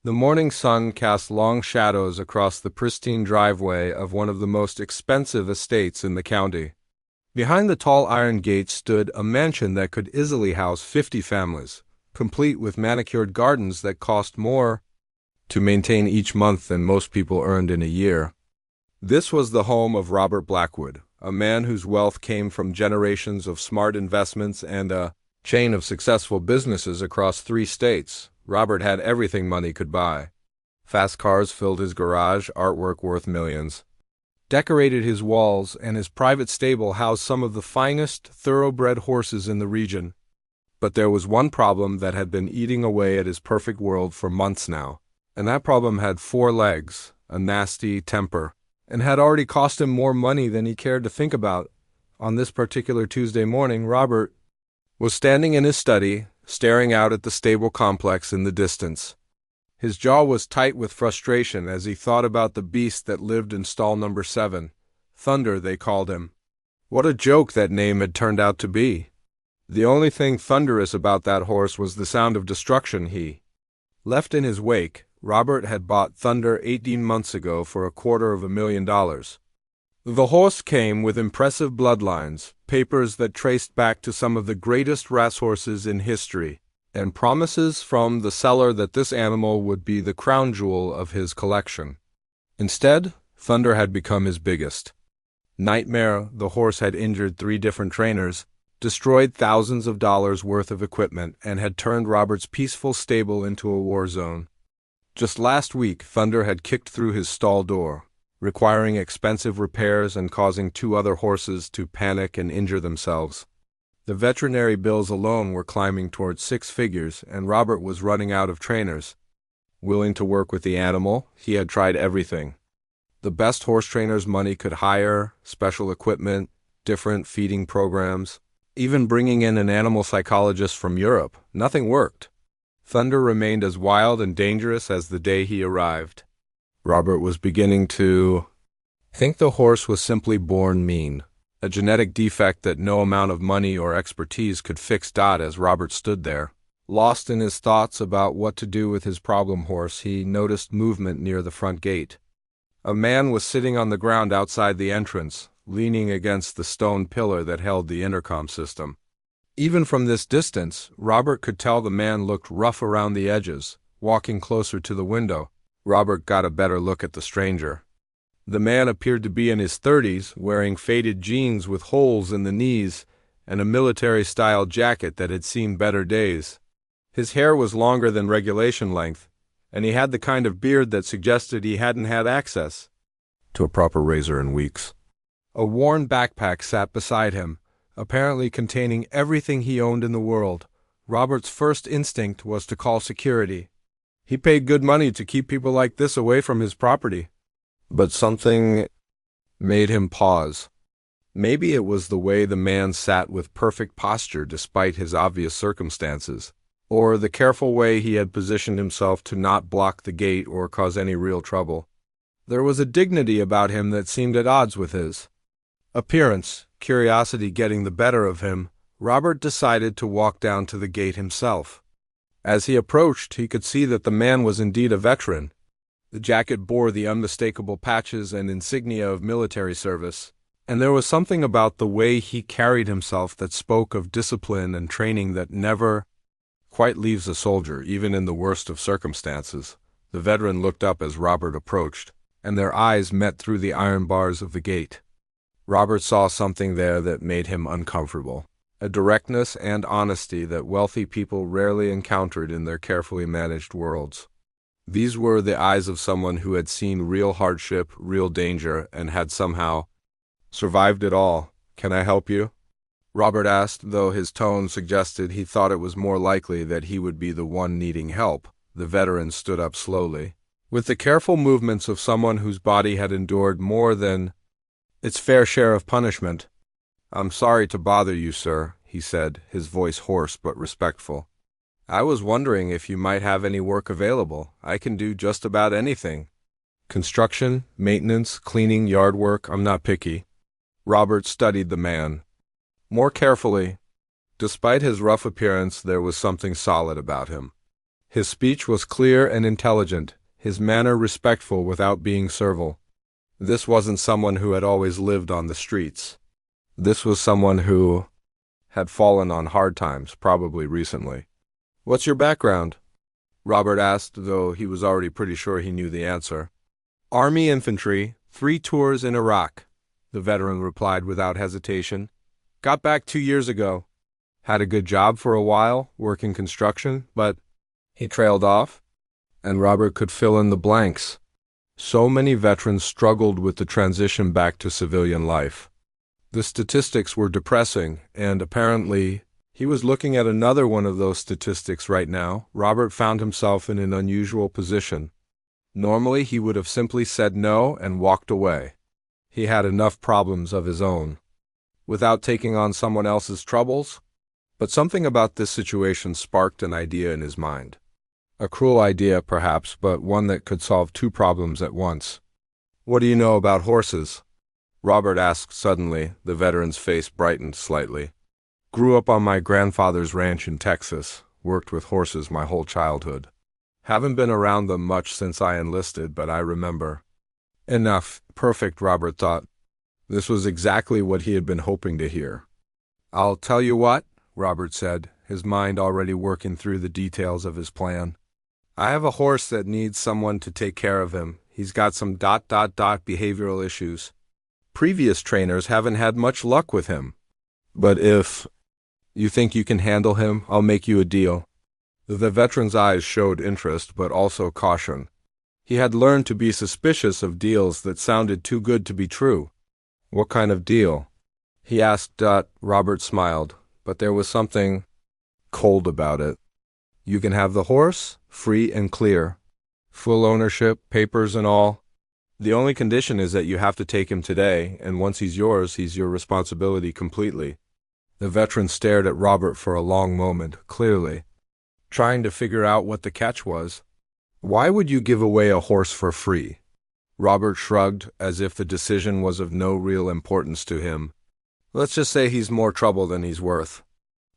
The morning sun cast long shadows across the pristine driveway of one of the most expensive estates in the county. Behind the tall iron gate stood a mansion that could easily house 50 families, complete with manicured gardens that cost more to maintain each month than most people earned in a year. This was the home of Robert Blackwood, a man whose wealth came from generations of smart investments and a chain of successful businesses across 3 states. Robert had everything money could buy. Fast cars filled his garage, artwork worth millions decorated his walls, and his private stable housed some of the finest thoroughbred horses in the region. But there was one problem that had been eating away at his perfect world for months now, and that problem had 4 legs, a nasty temper, and had already cost him more money than he cared to think about. On this particular Tuesday morning, Robert was standing in his study, staring out at the stable complex in the distance. His jaw was tight with frustration as he thought about the beast that lived in stall number 7. Thunder, they called him. What a joke that name had turned out to be. The only thing thunderous about that horse was the sound of destruction he left in his wake. Robert had bought Thunder 18 months ago for $250,000. The horse came with impressive bloodlines, papers that traced back to some of the greatest racehorses in history, and promises from the seller that this animal would be the crown jewel of his collection. Instead, Thunder had become his biggest nightmare. The horse had injured 3 different trainers, destroyed thousands of dollars worth of equipment, and had turned Robert's peaceful stable into a war zone. Just last week, Thunder had kicked through his stall door, requiring expensive repairs and causing 2 other horses to panic and injure themselves. The veterinary bills alone were climbing towards 6 figures, and Robert was running out of trainers willing to work with the animal. He had tried everything. The best horse trainers money could hire, special equipment, different feeding programs, even bringing in an animal psychologist from Europe. Nothing worked. Thunder remained as wild and dangerous as the day he arrived. Robert was beginning to think the horse was simply born mean, a genetic defect that no amount of money or expertise could fix. As Robert stood there, lost in his thoughts about what to do with his problem horse, he noticed movement near the front gate. A man was sitting on the ground outside the entrance, leaning against the stone pillar that held the intercom system. Even from this distance, Robert could tell the man looked rough around the edges. Walking closer to the window, Robert got a better look at the stranger. The man appeared to be in his 30s, wearing faded jeans with holes in the knees and a military-style jacket that had seen better days. His hair was longer than regulation length, and he had the kind of beard that suggested he hadn't had access to a proper razor in weeks. A worn backpack sat beside him, apparently containing everything he owned in the world. Robert's first instinct was to call security. He paid good money to keep people like this away from his property. But something made him pause. Maybe it was the way the man sat with perfect posture despite his obvious circumstances, or the careful way he had positioned himself to not block the gate or cause any real trouble. There was a dignity about him that seemed at odds with his appearance. Curiosity getting the better of him, Robert decided to walk down to the gate himself. As he approached, he could see that the man was indeed a veteran. The jacket bore the unmistakable patches and insignia of military service, and there was something about the way he carried himself that spoke of discipline and training that never quite leaves a soldier, even in the worst of circumstances. The veteran looked up as Robert approached, and their eyes met through the iron bars of the gate. Robert saw something there that made him uncomfortable, a directness and honesty that wealthy people rarely encountered in their carefully managed worlds. These were the eyes of someone who had seen real hardship, real danger, and had somehow survived it all. "Can I help you?" Robert asked, though his tone suggested he thought it was more likely that he would be the one needing help. The veteran stood up slowly, with the careful movements of someone whose body had endured more than its fair share of punishment. "I'm sorry to bother you, sir," he said, his voice hoarse but respectful. "I was wondering if you might have any work available. I can do just about anything. Construction, maintenance, cleaning, yard work. I'm not picky." Robert studied the man more carefully. Despite his rough appearance, there was something solid about him. His speech was clear and intelligent, his manner respectful without being servile. This wasn't someone who had always lived on the streets. This was someone who had fallen on hard times, probably recently. "What's your background?" Robert asked, though he was already pretty sure he knew the answer. "Army infantry, 3 tours in Iraq," the veteran replied without hesitation. "Got back 2 years ago. Had a good job for a while, working construction, but—" He trailed off, and Robert could fill in the blanks. So many veterans struggled with the transition back to civilian life. The statistics were depressing, and apparently, he was looking at another one of those statistics right now. Robert found himself in an unusual position. Normally, he would have simply said no and walked away. He had enough problems of his own, without taking on someone else's troubles. But something about this situation sparked an idea in his mind. A cruel idea, perhaps, but one that could solve 2 problems at once. "What do you know about horses?" Robert asked suddenly. The veteran's face brightened slightly. "Grew up on my grandfather's ranch in Texas. Worked with horses my whole childhood. Haven't been around them much since I enlisted, but I remember." Enough. Perfect, Robert thought. This was exactly what he had been hoping to hear. "I'll tell you what," Robert said, his mind already working through the details of his plan. "I have a horse that needs someone to take care of him. He's got some behavioral issues. Previous trainers haven't had much luck with him. But if you think you can handle him, I'll make you a deal." The veteran's eyes showed interest, but also caution. He had learned to be suspicious of deals that sounded too good to be true. "What kind of deal?" he asked. Robert smiled, but there was something cold about it. "You can have the horse, free and clear. Full ownership, papers and all. The only condition is that you have to take him today, and once he's yours, he's your responsibility completely." The veteran stared at Robert for a long moment, clearly trying to figure out what the catch was. "Why would you give away a horse for free?" Robert shrugged, as if the decision was of no real importance to him. "Let's just say he's more trouble than he's worth.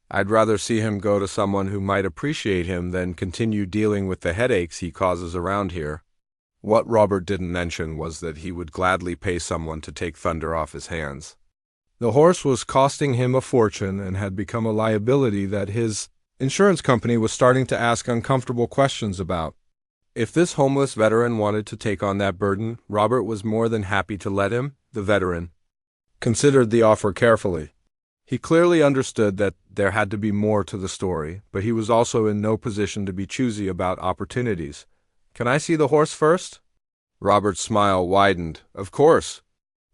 I'd rather see him go to someone who might appreciate him than continue dealing with the headaches he causes around here." What Robert didn't mention was that he would gladly pay someone to take Thunder off his hands. The horse was costing him a fortune and had become a liability that his insurance company was starting to ask uncomfortable questions about. If this homeless veteran wanted to take on that burden, Robert was more than happy to let him. The veteran considered the offer carefully. He clearly understood that there had to be more to the story, but he was also in no position to be choosy about opportunities. "Can I see the horse first?" Robert's smile widened. "Of course.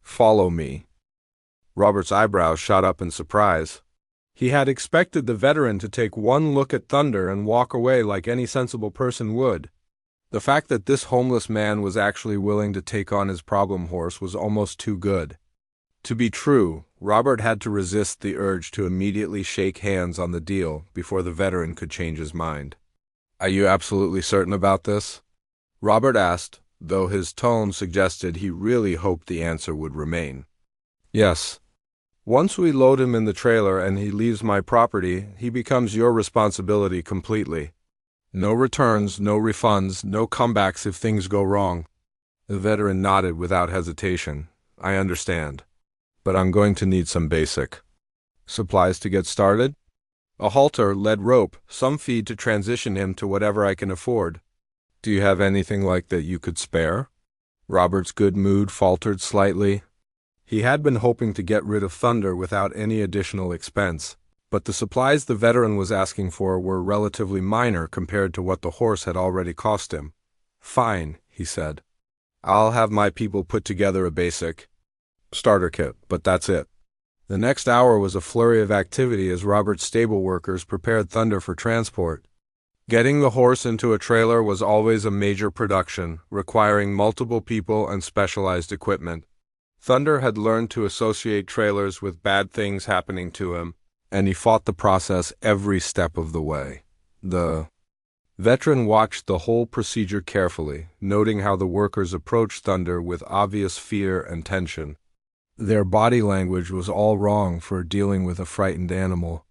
Follow me." Robert's eyebrows shot up in surprise. He had expected the veteran to take one look at Thunder and walk away like any sensible person would. The fact that this homeless man was actually willing to take on his problem horse was almost too good to be true. Robert had to resist the urge to immediately shake hands on the deal before the veteran could change his mind. "Are you absolutely certain about this?" Robert asked, though his tone suggested he really hoped the answer would remain. "Yes. Once we load him in the trailer and he leaves my property, he becomes your responsibility completely. No returns, no refunds, no comebacks if things go wrong." The veteran nodded without hesitation. "I understand. But I'm going to need some basic supplies to get started. A halter, lead rope, some feed to transition him to whatever I can afford. Do you have anything like that you could spare?" Robert's good mood faltered slightly. He had been hoping to get rid of Thunder without any additional expense, but the supplies the veteran was asking for were relatively minor compared to what the horse had already cost him. "Fine," he said. "I'll have my people put together a basic starter kit, but that's it." The next hour was a flurry of activity as Robert's stable workers prepared Thunder for transport. Getting the horse into a trailer was always a major production, requiring multiple people and specialized equipment. Thunder had learned to associate trailers with bad things happening to him, and he fought the process every step of the way. The veteran watched the whole procedure carefully, noting how the workers approached Thunder with obvious fear and tension. Their body language was all wrong for dealing with a frightened animal.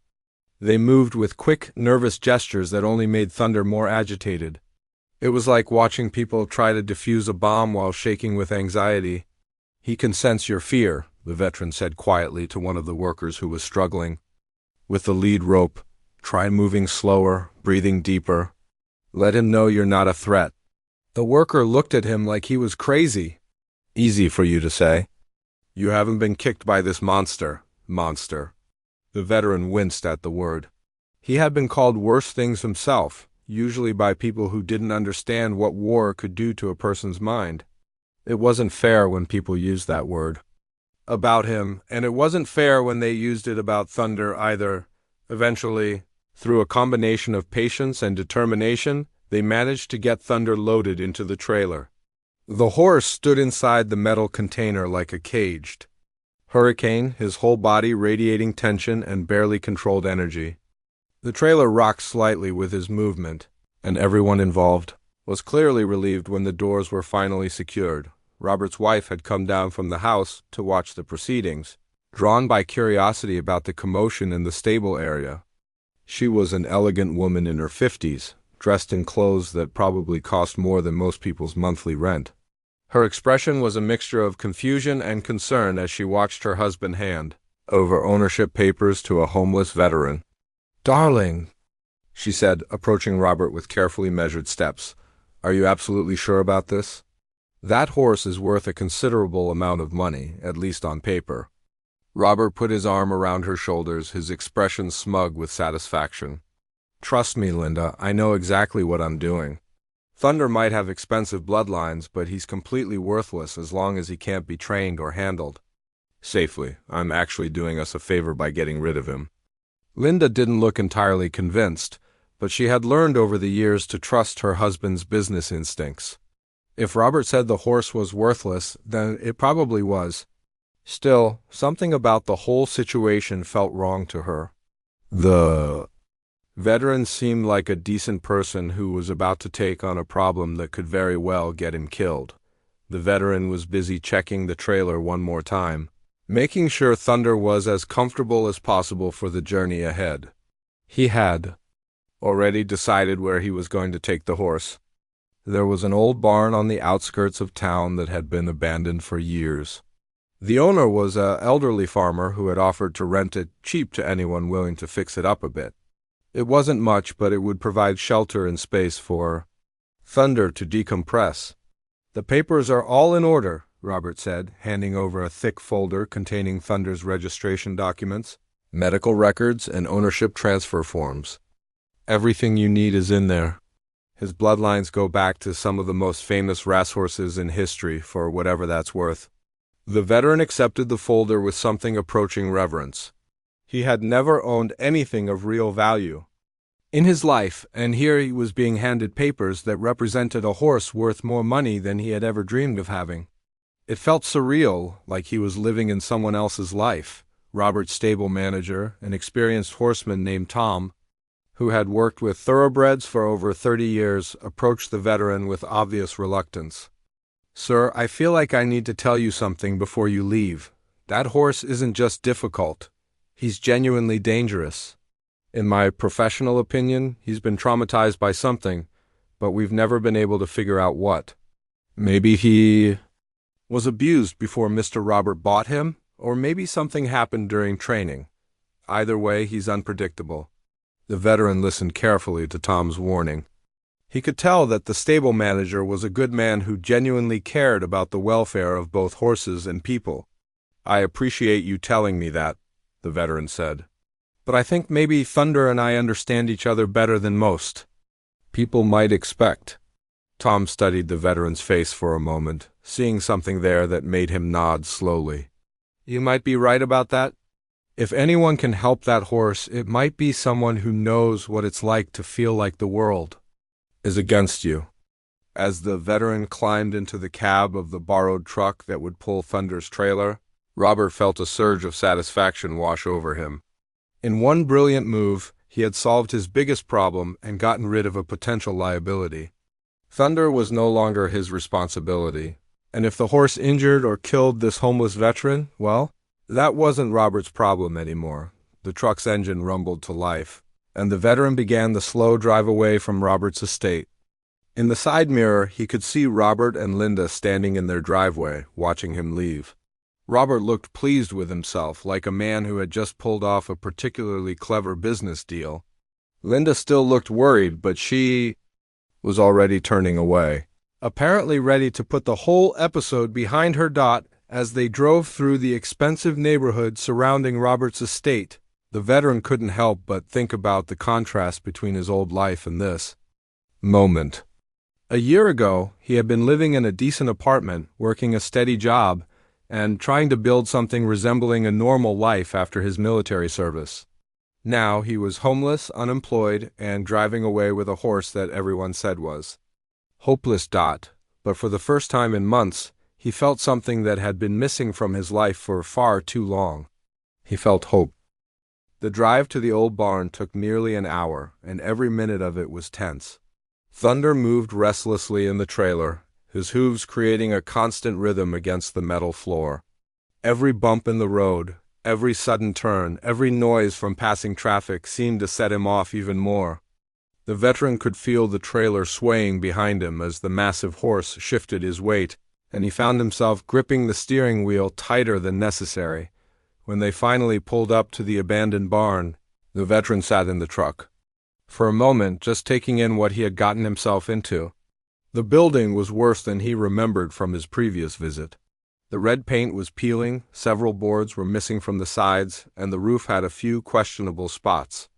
They moved with quick, nervous gestures that only made Thunder more agitated. It was like watching people try to defuse a bomb while shaking with anxiety. "He can sense your fear," the veteran said quietly to one of the workers who was struggling with the lead rope. "Try moving slower, breathing deeper. Let him know you're not a threat." The worker looked at him like he was crazy. "Easy for you to say. You haven't been kicked by this monster." Monster. The veteran winced at the word. He had been called worse things himself, usually by people who didn't understand what war could do to a person's mind. It wasn't fair when people used that word about him, and it wasn't fair when they used it about Thunder either. Eventually, through a combination of patience and determination, they managed to get Thunder loaded into the trailer. The horse stood inside the metal container like a caged hurricane, his whole body radiating tension and barely controlled energy. The trailer rocked slightly with his movement, and everyone involved was clearly relieved when the doors were finally secured. Robert's wife had come down from the house to watch the proceedings, drawn by curiosity about the commotion in the stable area. She was an elegant woman in her 50s, dressed in clothes that probably cost more than most people's monthly rent. Her expression was a mixture of confusion and concern as she watched her husband hand over ownership papers to a homeless veteran. "Darling," she said, approaching Robert with carefully measured steps, "are you absolutely sure about this? That horse is worth a considerable amount of money, at least on paper." Robert put his arm around her shoulders, his expression smug with satisfaction. "Trust me, Linda, I know exactly what I'm doing. Thunder might have expensive bloodlines, but he's completely worthless as long as he can't be trained or handled safely. I'm actually doing us a favor by getting rid of him." Linda didn't look entirely convinced, but she had learned over the years to trust her husband's business instincts. If Robert said the horse was worthless, then it probably was. Still, something about the whole situation felt wrong to her. The veteran seemed like a decent person who was about to take on a problem that could very well get him killed. The veteran was busy checking the trailer one more time, making sure Thunder was as comfortable as possible for the journey ahead. He had already decided where he was going to take the horse. There was an old barn on the outskirts of town that had been abandoned for years. The owner was an elderly farmer who had offered to rent it cheap to anyone willing to fix it up a bit. It wasn't much, but it would provide shelter and space for Thunder to decompress. "The papers are all in order," Robert said, handing over a thick folder containing Thunder's registration documents, medical records, and ownership transfer forms. "Everything you need is in there. His bloodlines go back to some of the most famous racehorses in history, for whatever that's worth." The veteran accepted the folder with something approaching reverence. He had never owned anything of real value in his life, and here he was being handed papers that represented a horse worth more money than he had ever dreamed of having. It felt surreal, like he was living in someone else's life. Robert's stable manager, an experienced horseman named Tom, who had worked with thoroughbreds for over 30 years, approached the veteran with obvious reluctance. "Sir, I feel like I need to tell you something before you leave. That horse isn't just difficult. He's genuinely dangerous. In my professional opinion, he's been traumatized by something, but we've never been able to figure out what. Maybe he was abused before Mr. Robert bought him, or maybe something happened during training. Either way, he's unpredictable." The veteran listened carefully to Tom's warning. He could tell that the stable manager was a good man who genuinely cared about the welfare of both horses and people. "I appreciate you telling me that," the veteran said. "But I think maybe Thunder and I understand each other better than most people might expect." Tom studied the veteran's face for a moment, seeing something there that made him nod slowly. "You might be right about that. If anyone can help that horse, it might be someone who knows what it's like to feel like the world is against you." As the veteran climbed into the cab of the borrowed truck that would pull Thunder's trailer, Robert felt a surge of satisfaction wash over him. In one brilliant move, he had solved his biggest problem and gotten rid of a potential liability. Thunder was no longer his responsibility, and if the horse injured or killed this homeless veteran, well, that wasn't Robert's problem anymore. the truck's engine rumbled to life, and the veteran began the slow drive away from Robert's estate. In the side mirror, he could see Robert and Linda standing in their driveway, watching him leave. Robert looked pleased with himself, like a man who had just pulled off a particularly clever business deal. Linda still looked worried, but she was already turning away, apparently ready to put the whole episode behind her. As they drove through the expensive neighborhood surrounding Robert's estate, the veteran couldn't help but think about the contrast between his old life and this moment. A year ago, he had been living in a decent apartment, working a steady job, and trying to build something resembling a normal life after his military service. Now he was homeless, unemployed, and driving away with a horse that everyone said was hopeless. But for the first time in months, he felt something that had been missing from his life for far too long. He felt hope. The drive to the old barn took nearly an hour, and every minute of it was tense. Thunder moved restlessly in the trailer, his hooves creating a constant rhythm against the metal floor. Every bump in the road, every sudden turn, every noise from passing traffic seemed to set him off even more. The veteran could feel the trailer swaying behind him as the massive horse shifted his weight, and he found himself gripping the steering wheel tighter than necessary. When they finally pulled up to the abandoned barn, the veteran sat in the truck. For a moment, just taking in what he had gotten himself into. The building was worse than he remembered from his previous visit. The red paint was peeling, several boards were missing from the sides, and the roof had a few questionable spots.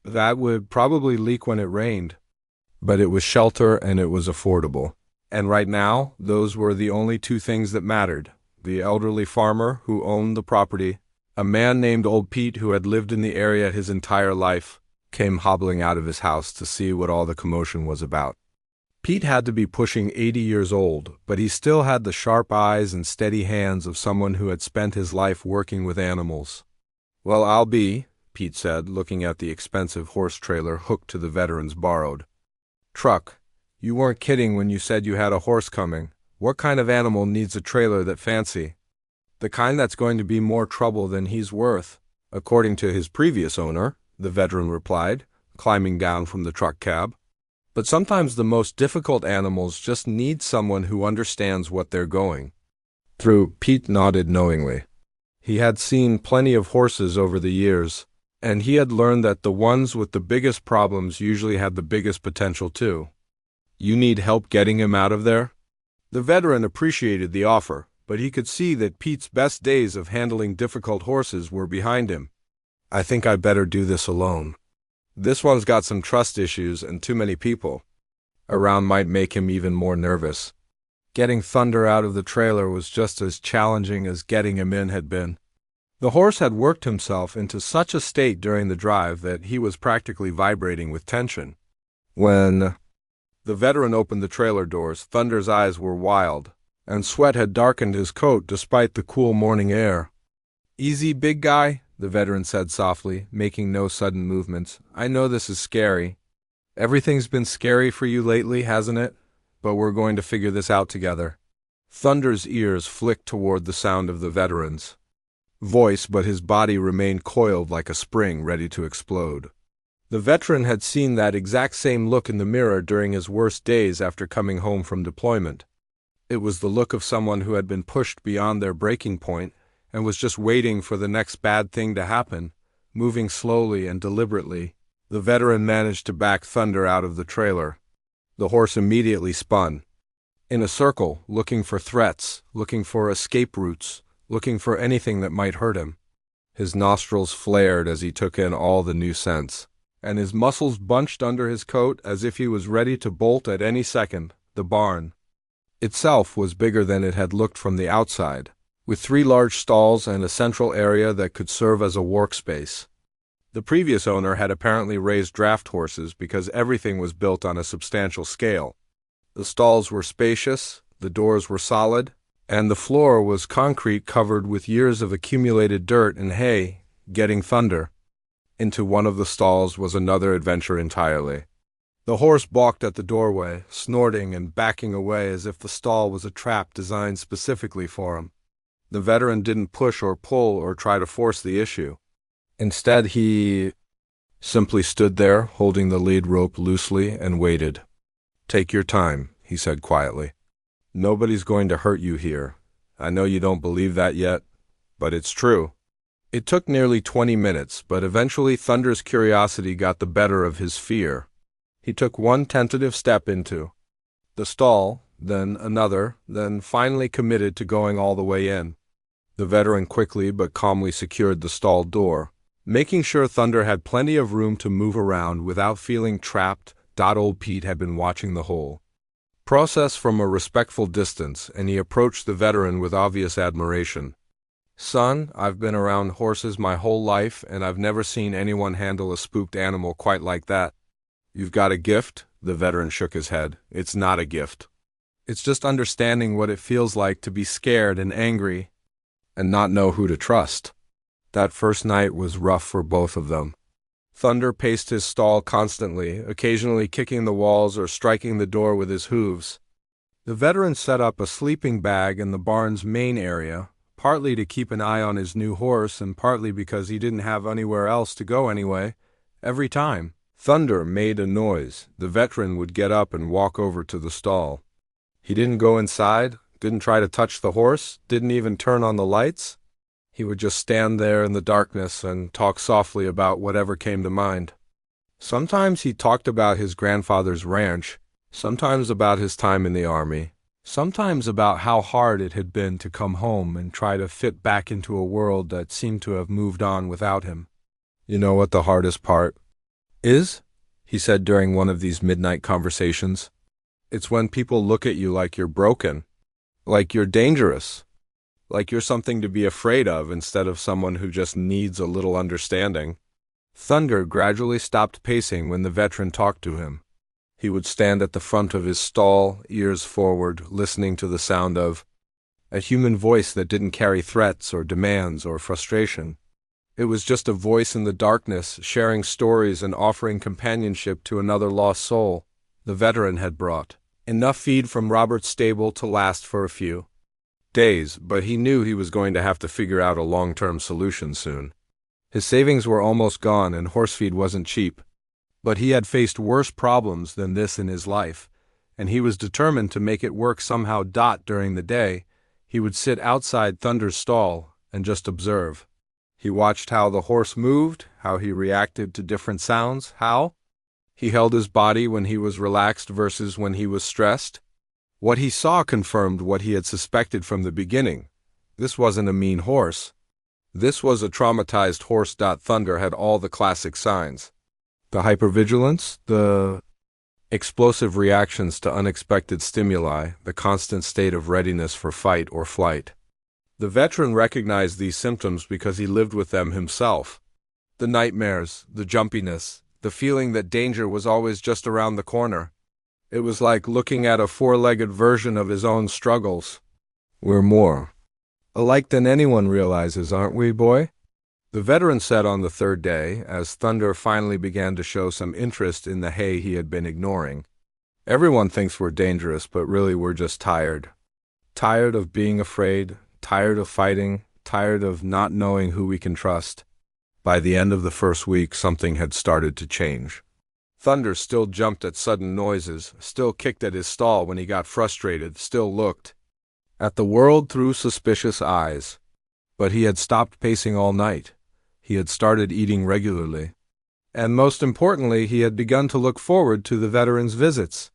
That would probably leak when it rained. But it was shelter and it was affordable. And right now, those were the only two things that mattered. The elderly farmer who owned the property, a man named Old Pete who had lived in the area his entire life, came hobbling out of his house to see what all the commotion was about. Pete had to be pushing 80 years old, but he still had the sharp eyes and steady hands of someone who had spent his life working with animals. "Well, I'll be," Pete said, looking at the expensive horse trailer hooked to the veteran's borrowed truck. "You weren't kidding when you said you had a horse coming. What kind of animal needs a trailer that fancy?" "The kind that's going to be more trouble than he's worth, according to his previous owner," the veteran replied, climbing down from the truck cab. "But sometimes the most difficult animals just need someone who understands what they're going through." Pete nodded knowingly. He had seen plenty of horses over the years, and he had learned that the ones with the biggest problems usually had the biggest potential too. "You need help getting him out of there?" The veteran appreciated the offer, but he could see that Pete's best days of handling difficult horses were behind him. "I think I'd better do this alone. This one's got some trust issues, and too many people around might make him even more nervous." Getting Thunder out of the trailer was just as challenging as getting him in had been. The horse had worked himself into such a state during the drive that he was practically vibrating with tension. When the veteran opened the trailer doors, Thunder's eyes were wild, and sweat had darkened his coat despite the cool morning air. "Easy, big guy," the veteran said softly, making no sudden movements. "I know this is scary. Everything's been scary for you lately, hasn't it? But we're going to figure this out together." Thunder's ears flicked toward the sound of the veteran's voice, but his body remained coiled like a spring ready to explode. The veteran had seen that exact same look in the mirror during his worst days after coming home from deployment. It was the look of someone who had been pushed beyond their breaking point and was just waiting for the next bad thing to happen. Moving slowly and deliberately, the veteran managed to back Thunder out of the trailer. The horse immediately spun in a circle, looking for threats, looking for escape routes, looking for anything that might hurt him. His nostrils flared as he took in all the new scents, and his muscles bunched under his coat as if he was ready to bolt at any second. The barn itself was bigger than it had looked from the outside, with 3 large stalls and a central area that could serve as a workspace. The previous owner had apparently raised draft horses because everything was built on a substantial scale. The stalls were spacious, the doors were solid, and the floor was concrete covered with years of accumulated dirt and hay. Getting Thunder into one of the stalls was another adventure entirely. The horse balked at the doorway, snorting and backing away as if the stall was a trap designed specifically for him. The veteran didn't push or pull or try to force the issue. Instead, he simply stood there, holding the lead rope loosely, and waited. "Take your time," he said quietly. "Nobody's going to hurt you here. I know you don't believe that yet, but it's true." It took nearly 20 minutes, but eventually Thunder's curiosity got the better of his fear. He took one tentative step into the stall, then another, then finally committed to going all the way in. The veteran quickly but calmly secured the stall door, making sure Thunder had plenty of room to move around without feeling trapped. Old Pete had been watching the whole process from a respectful distance, and he approached the veteran with obvious admiration. "Son, I've been around horses my whole life, and I've never seen anyone handle a spooked animal quite like that." "You've got a gift?" The veteran shook his head. "It's not a gift. It's just understanding what it feels like to be scared and angry and not know who to trust." That first night was rough for both of them. Thunder paced his stall constantly, occasionally kicking the walls or striking the door with his hooves. The veteran set up a sleeping bag in the barn's main area, partly to keep an eye on his new horse and partly because he didn't have anywhere else to go anyway. Every time Thunder made a noise, the veteran would get up and walk over to the stall. He didn't go inside, didn't try to touch the horse, didn't even turn on the lights. He would just stand there in the darkness and talk softly about whatever came to mind. Sometimes he talked about his grandfather's ranch, sometimes about his time in the army, sometimes about how hard it had been to come home and try to fit back into a world that seemed to have moved on without him. "You know what the hardest part is?" he said during one of these midnight conversations. "It's when people look at you like you're broken, like you're dangerous, like you're something to be afraid of instead of someone who just needs a little understanding." Thunder gradually stopped pacing when the veteran talked to him. He would stand at the front of his stall, ears forward, listening to the sound of a human voice that didn't carry threats or demands or frustration. It was just a voice in the darkness, sharing stories and offering companionship to another lost soul. The veteran had brought enough feed from Robert's stable to last for a few days, but he knew he was going to have to figure out a long-term solution soon. His savings were almost gone and horse feed wasn't cheap. But he had faced worse problems than this in his life, and he was determined to make it work somehow. During the day, he would sit outside Thunder's stall and just observe. He watched how the horse moved, how he reacted to different sounds, how he held his body when he was relaxed versus when he was stressed. What he saw confirmed what he had suspected from the beginning. This wasn't a mean horse. This was a traumatized horse. Thunder had all the classic signs. The hypervigilance, the explosive reactions to unexpected stimuli, the constant state of readiness for fight or flight. The veteran recognized these symptoms because he lived with them himself. The nightmares, the jumpiness, the feeling that danger was always just around the corner. It was like looking at a four-legged version of his own struggles. "We're more alike than anyone realizes, aren't we, boy?" The veteran said on the third day, as Thunder finally began to show some interest in the hay he had been ignoring. "Everyone thinks we're dangerous, but really we're just tired. Tired of being afraid, tired of fighting, tired of not knowing who we can trust." By the end of the first week, something had started to change. Thunder still jumped at sudden noises, still kicked at his stall when he got frustrated, still looked at the world through suspicious eyes. But he had stopped pacing all night. He had started eating regularly. And most importantly, he had begun to look forward to the veteran's visits.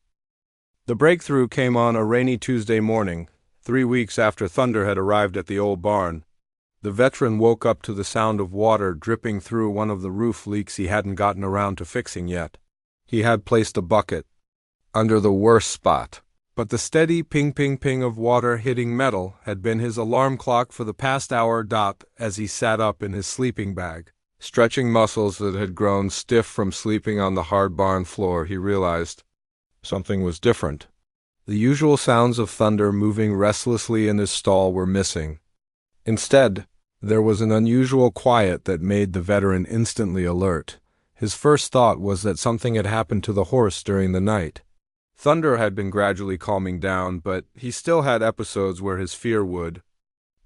The breakthrough came on a rainy Tuesday morning, 3 weeks after Thunder had arrived at the old barn. The veteran woke up to the sound of water dripping through one of the roof leaks he hadn't gotten around to fixing yet. He had placed a bucket under the worst spot, but the steady ping-ping-ping of water hitting metal had been his alarm clock for the past hour. As he sat up in his sleeping bag, stretching muscles that had grown stiff from sleeping on the hard barn floor, he realized something was different. The usual sounds of Thunder moving restlessly in his stall were missing. Instead, there was an unusual quiet that made the veteran instantly alert. His first thought was that something had happened to the horse during the night. Thunder had been gradually calming down, but he still had episodes where his fear would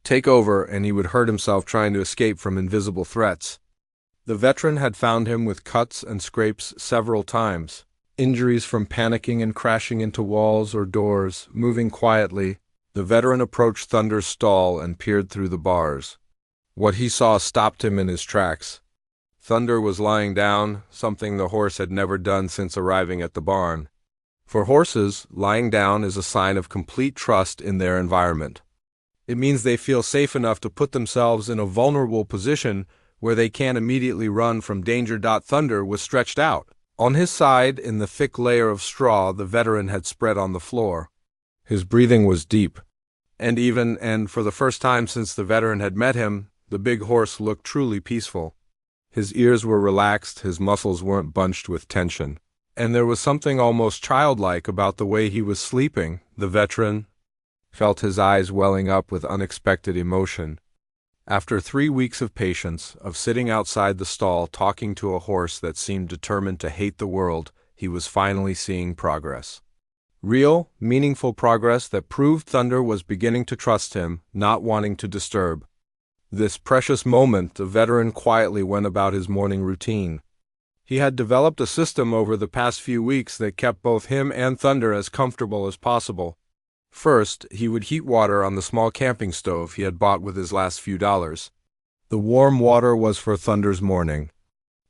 take over and he would hurt himself trying to escape from invisible threats. The veteran had found him with cuts and scrapes several times, injuries from panicking and crashing into walls or doors. Moving quietly, the veteran approached Thunder's stall and peered through the bars. What he saw stopped him in his tracks. Thunder was lying down, something the horse had never done since arriving at the barn. For horses, lying down is a sign of complete trust in their environment. It means they feel safe enough to put themselves in a vulnerable position where they can't immediately run from danger. Thunder was stretched out. On his side, in the thick layer of straw the veteran had spread on the floor. His breathing was deep, and even, and for the first time since the veteran had met him, the big horse looked truly peaceful. His ears were relaxed, his muscles weren't bunched with tension, and there was something almost childlike about the way he was sleeping. The veteran felt his eyes welling up with unexpected emotion. After 3 weeks of patience, of sitting outside the stall talking to a horse that seemed determined to hate the world, he was finally seeing progress. Real, meaningful progress that proved Thunder was beginning to trust him, not wanting to disturb. This precious moment, the veteran quietly went about his morning routine. He had developed a system over the past few weeks that kept both him and Thunder as comfortable as possible. First, he would heat water on the small camping stove he had bought with his last few dollars. The warm water was for Thunder's morning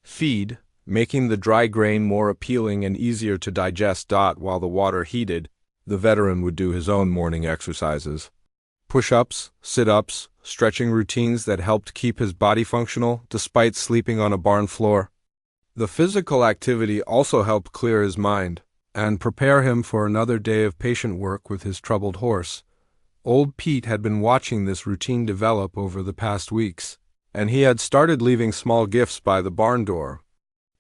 feed, making the dry grain more appealing and easier to digest. While the water heated, the veteran would do his own morning exercises. Push-ups, sit-ups, stretching routines that helped keep his body functional despite sleeping on a barn floor. The physical activity also helped clear his mind and prepare him for another day of patient work with his troubled horse. Old Pete had been watching this routine develop over the past weeks, and he had started leaving small gifts by the barn door.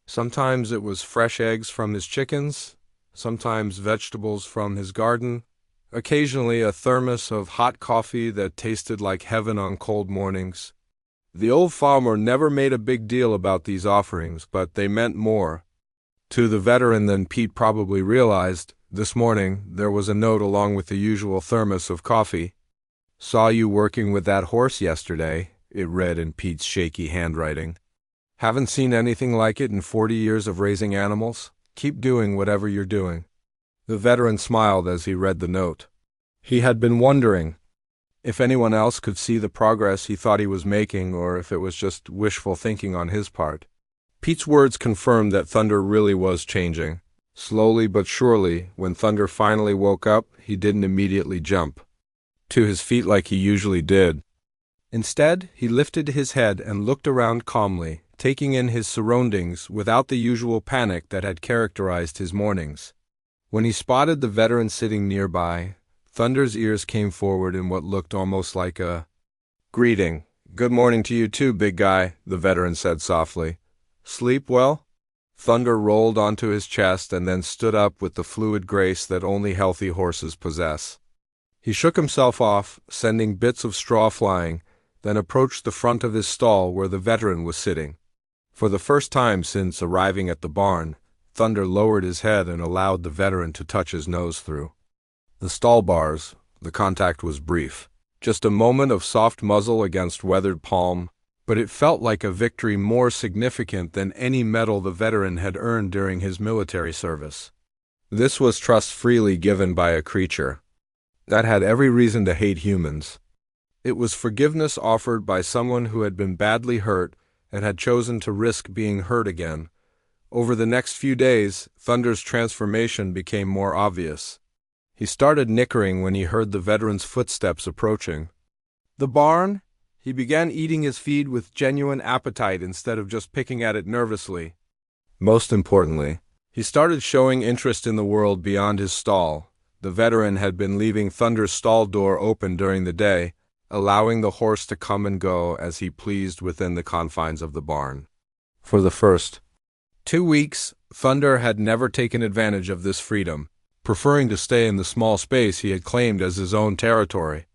Sometimes it was fresh eggs from his chickens, sometimes vegetables from his garden, occasionally a thermos of hot coffee that tasted like heaven on cold mornings. The old farmer never made a big deal about these offerings, but they meant more to the veteran than Pete probably realized. This morning, there was a note along with the usual thermos of coffee. "Saw you working with that horse yesterday," it read in Pete's shaky handwriting. "Haven't seen anything like it in 40 years of raising animals. Keep doing whatever you're doing." The veteran smiled as he read the note. He had been wondering if anyone else could see the progress he thought he was making, or if it was just wishful thinking on his part. Pete's words confirmed that Thunder really was changing. Slowly but surely, when Thunder finally woke up, he didn't immediately jump to his feet like he usually did. Instead, he lifted his head and looked around calmly, taking in his surroundings without the usual panic that had characterized his mornings. When he spotted the veteran sitting nearby, Thunder's ears came forward in what looked almost like a greeting. "Good morning to you too, big guy," the veteran said softly. "Sleep well?" Thunder rolled onto his chest and then stood up with the fluid grace that only healthy horses possess. He shook himself off, sending bits of straw flying, then approached the front of his stall where the veteran was sitting. For the first time since arriving at the barn, Thunder lowered his head and allowed the veteran to touch his nose through the stall bars. The contact was brief, just a moment of soft muzzle against weathered palm, but it felt like a victory more significant than any medal the veteran had earned during his military service. This was trust freely given by a creature that had every reason to hate humans. It was forgiveness offered by someone who had been badly hurt and had chosen to risk being hurt again. Over the next few days, Thunder's transformation became more obvious. He started nickering when he heard the veteran's footsteps approaching the barn. He began eating his feed with genuine appetite instead of just picking at it nervously. Most importantly, he started showing interest in the world beyond his stall. The veteran had been leaving Thunder's stall door open during the day, allowing the horse to come and go as he pleased within the confines of the barn. For the first 2 weeks, Thunder had never taken advantage of this freedom, preferring to stay in the small space he had claimed as his own territory.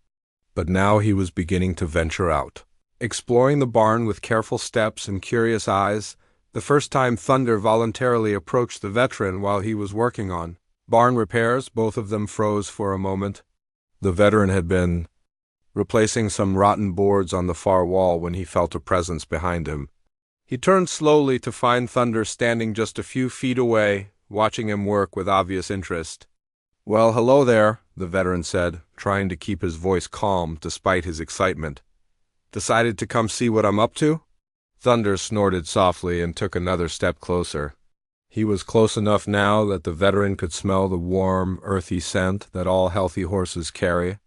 But now he was beginning to venture out, exploring the barn with careful steps and curious eyes. The first time Thunder voluntarily approached the veteran while he was working on barn repairs, both of them froze for a moment. The veteran had been replacing some rotten boards on the far wall when he felt a presence behind him. He turned slowly to find Thunder standing just a few feet away, watching him work with obvious interest. "Well, hello there," the veteran said, trying to keep his voice calm despite his excitement. "Decided to come see what I'm up to?" Thunder snorted softly and took another step closer. He was close enough now that the veteran could smell the warm, earthy scent that all healthy horses carry.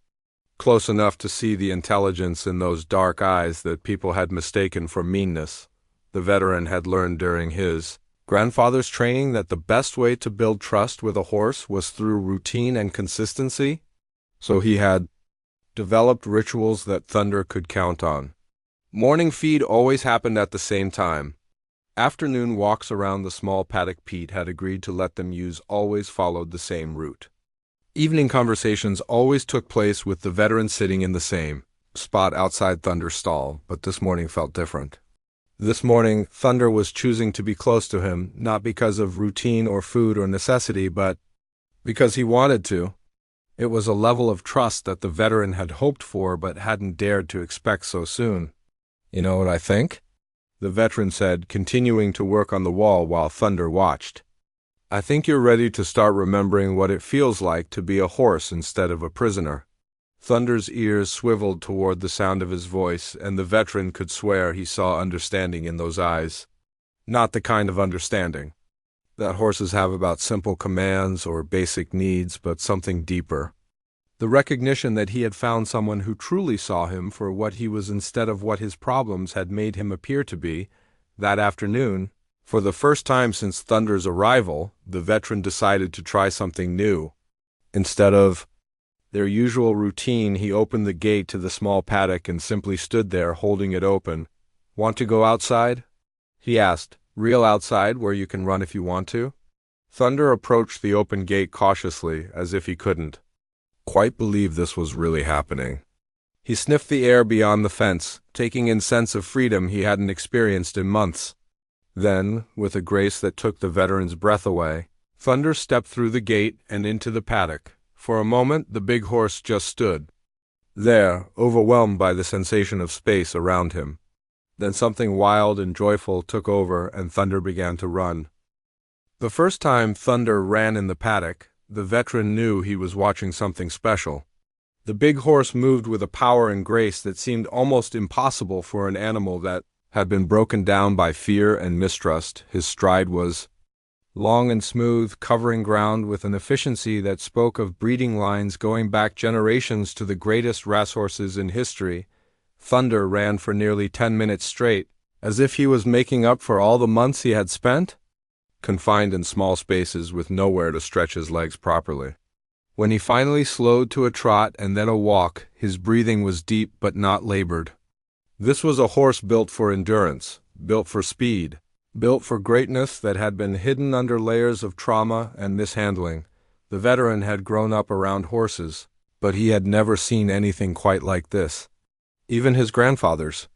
Close enough to see the intelligence in those dark eyes that people had mistaken for meanness. The veteran had learned during his grandfather's training that the best way to build trust with a horse was through routine and consistency, so he had developed rituals that Thunder could count on. Morning feed always happened at the same time. Afternoon walks around the small paddock Pete had agreed to let them use always followed the same route. Evening conversations always took place with the veteran sitting in the same spot outside Thunder's stall, but this morning felt different. This morning, Thunder was choosing to be close to him, not because of routine or food or necessity, but because he wanted to. It was a level of trust that the veteran had hoped for but hadn't dared to expect so soon. "You know what I think?" the veteran said, continuing to work on the wall while Thunder watched. "I think you're ready to start remembering what it feels like to be a horse instead of a prisoner." Thunder's ears swiveled toward the sound of his voice, and the veteran could swear he saw understanding in those eyes. Not the kind of understanding that horses have about simple commands or basic needs, but something deeper. The recognition that he had found someone who truly saw him for what he was instead of what his problems had made him appear to be. That afternoon, for the first time since Thunder's arrival, the veteran decided to try something new. Instead of their usual routine, he opened the gate to the small paddock and simply stood there holding it open. "Want to go outside?" he asked. "Real outside where you can run if you want to?" Thunder approached the open gate cautiously, as if he couldn't quite believe this was really happening. He sniffed the air beyond the fence, taking in sense of freedom he hadn't experienced in months. Then, with a grace that took the veteran's breath away, Thunder stepped through the gate and into the paddock. For a moment, the big horse just stood there, overwhelmed by the sensation of space around him. Then something wild and joyful took over, and Thunder began to run. The first time Thunder ran in the paddock, the veteran knew he was watching something special. The big horse moved with a power and grace that seemed almost impossible for an animal that had been broken down by fear and mistrust. His stride was long and smooth, covering ground with an efficiency that spoke of breeding lines going back generations to the greatest racehorses in history. Thunder ran for nearly 10 minutes straight, as if he was making up for all the months he had spent confined in small spaces with nowhere to stretch his legs properly. When he finally slowed to a trot and then a walk, his breathing was deep but not labored. This was a horse built for endurance, built for speed, built for greatness that had been hidden under layers of trauma and mishandling. The veteran had grown up around horses, but he had never seen anything quite like this. Even his grandfather's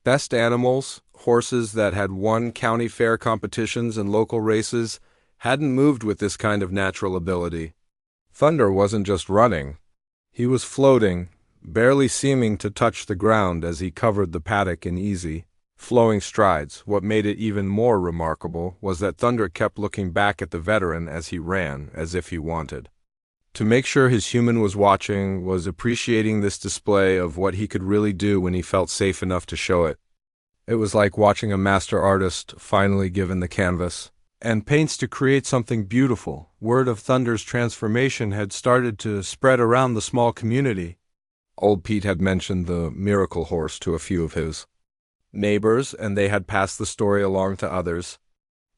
best animals, horses that had won county fair competitions and local races, hadn't moved with this kind of natural ability. Thunder wasn't just running. He was floating, barely seeming to touch the ground as he covered the paddock in easy, flowing strides. What made it even more remarkable was that Thunder kept looking back at the veteran as he ran, as if he wanted to make sure his human was watching, was appreciating this display of what he could really do when he felt safe enough to show it. It was like watching a master artist finally given the canvas and paints to create something beautiful. Word of Thunder's transformation had started to spread around the small community. Old Pete had mentioned the miracle horse to a few of his neighbors, and they had passed the story along to others.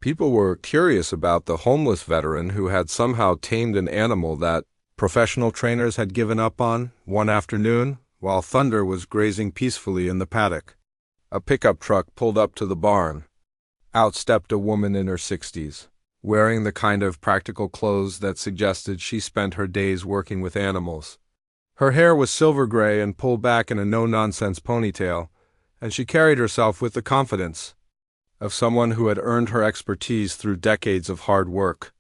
People were curious about the homeless veteran who had somehow tamed an animal that professional trainers had given up on. One afternoon, while Thunder was grazing peacefully in the paddock, a pickup truck pulled up to the barn. Out stepped a woman in her 60s, wearing the kind of practical clothes that suggested she spent her days working with animals. Her hair was silver gray and pulled back in a no-nonsense ponytail, and she carried herself with the confidence of someone who had earned her expertise through decades of hard work.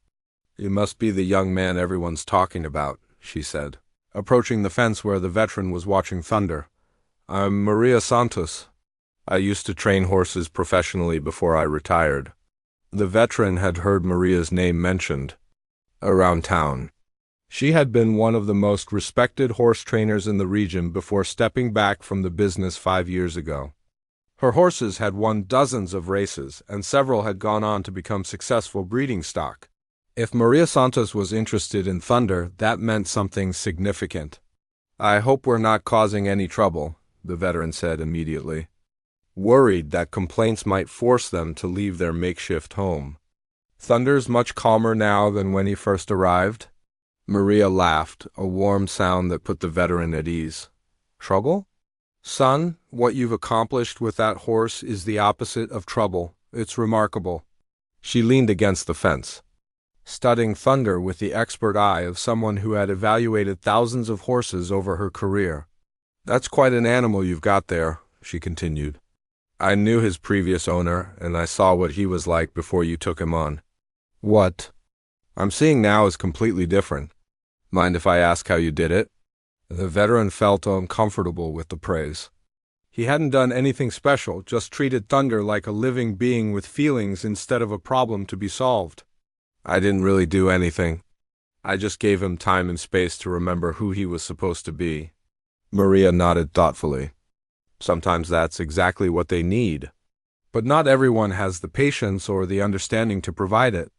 "You must be the young man everyone's talking about," she said, approaching the fence where the veteran was watching Thunder. "I'm Maria Santos." I used to train horses professionally before I retired. The veteran had heard Maria's name mentioned around town. She had been one of the most respected horse trainers in the region before stepping back from the business 5 years ago. Her horses had won dozens of races, and several had gone on to become successful breeding stock. If Maria Santos was interested in Thunder, that meant something significant. "I hope we're not causing any trouble," the veteran said immediately, worried that complaints might force them to leave their makeshift home. "Thunder's much calmer now than when he first arrived." Maria laughed, a warm sound that put the veteran at ease. "Trouble? Son, what you've accomplished with that horse is the opposite of trouble. It's remarkable." She leaned against the fence, studying Thunder with the expert eye of someone who had evaluated thousands of horses over her career. "That's quite an animal you've got there," she continued. "I knew his previous owner, and I saw what he was like before you took him on. What I'm seeing now is completely different. Mind if I ask how you did it?" The veteran felt uncomfortable with the praise. He hadn't done anything special, just treated Thunder like a living being with feelings instead of a problem to be solved. "I didn't really do anything. I just gave him time and space to remember who he was supposed to be." Maria nodded thoughtfully. "Sometimes that's exactly what they need. But not everyone has the patience or the understanding to provide it."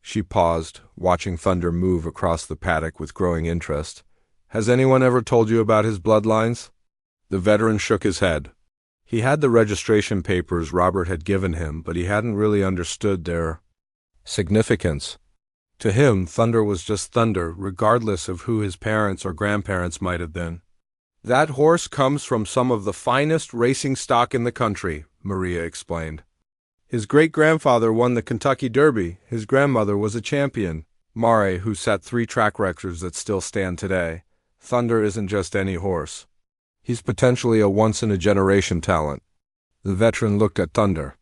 She paused, watching Thunder move across the paddock with growing interest. "Has anyone ever told you about his bloodlines?" The veteran shook his head. He had the registration papers Robert had given him, but he hadn't really understood their significance. To him, Thunder was just Thunder, regardless of who his parents or grandparents might have been. "That horse comes from some of the finest racing stock in the country," Maria explained. "His great-grandfather won the Kentucky Derby. His grandmother was a champion, Mare, who set 3 track records that still stand today. Thunder isn't just any horse. He's potentially a once-in-a-generation talent." The veteran looked at Thunder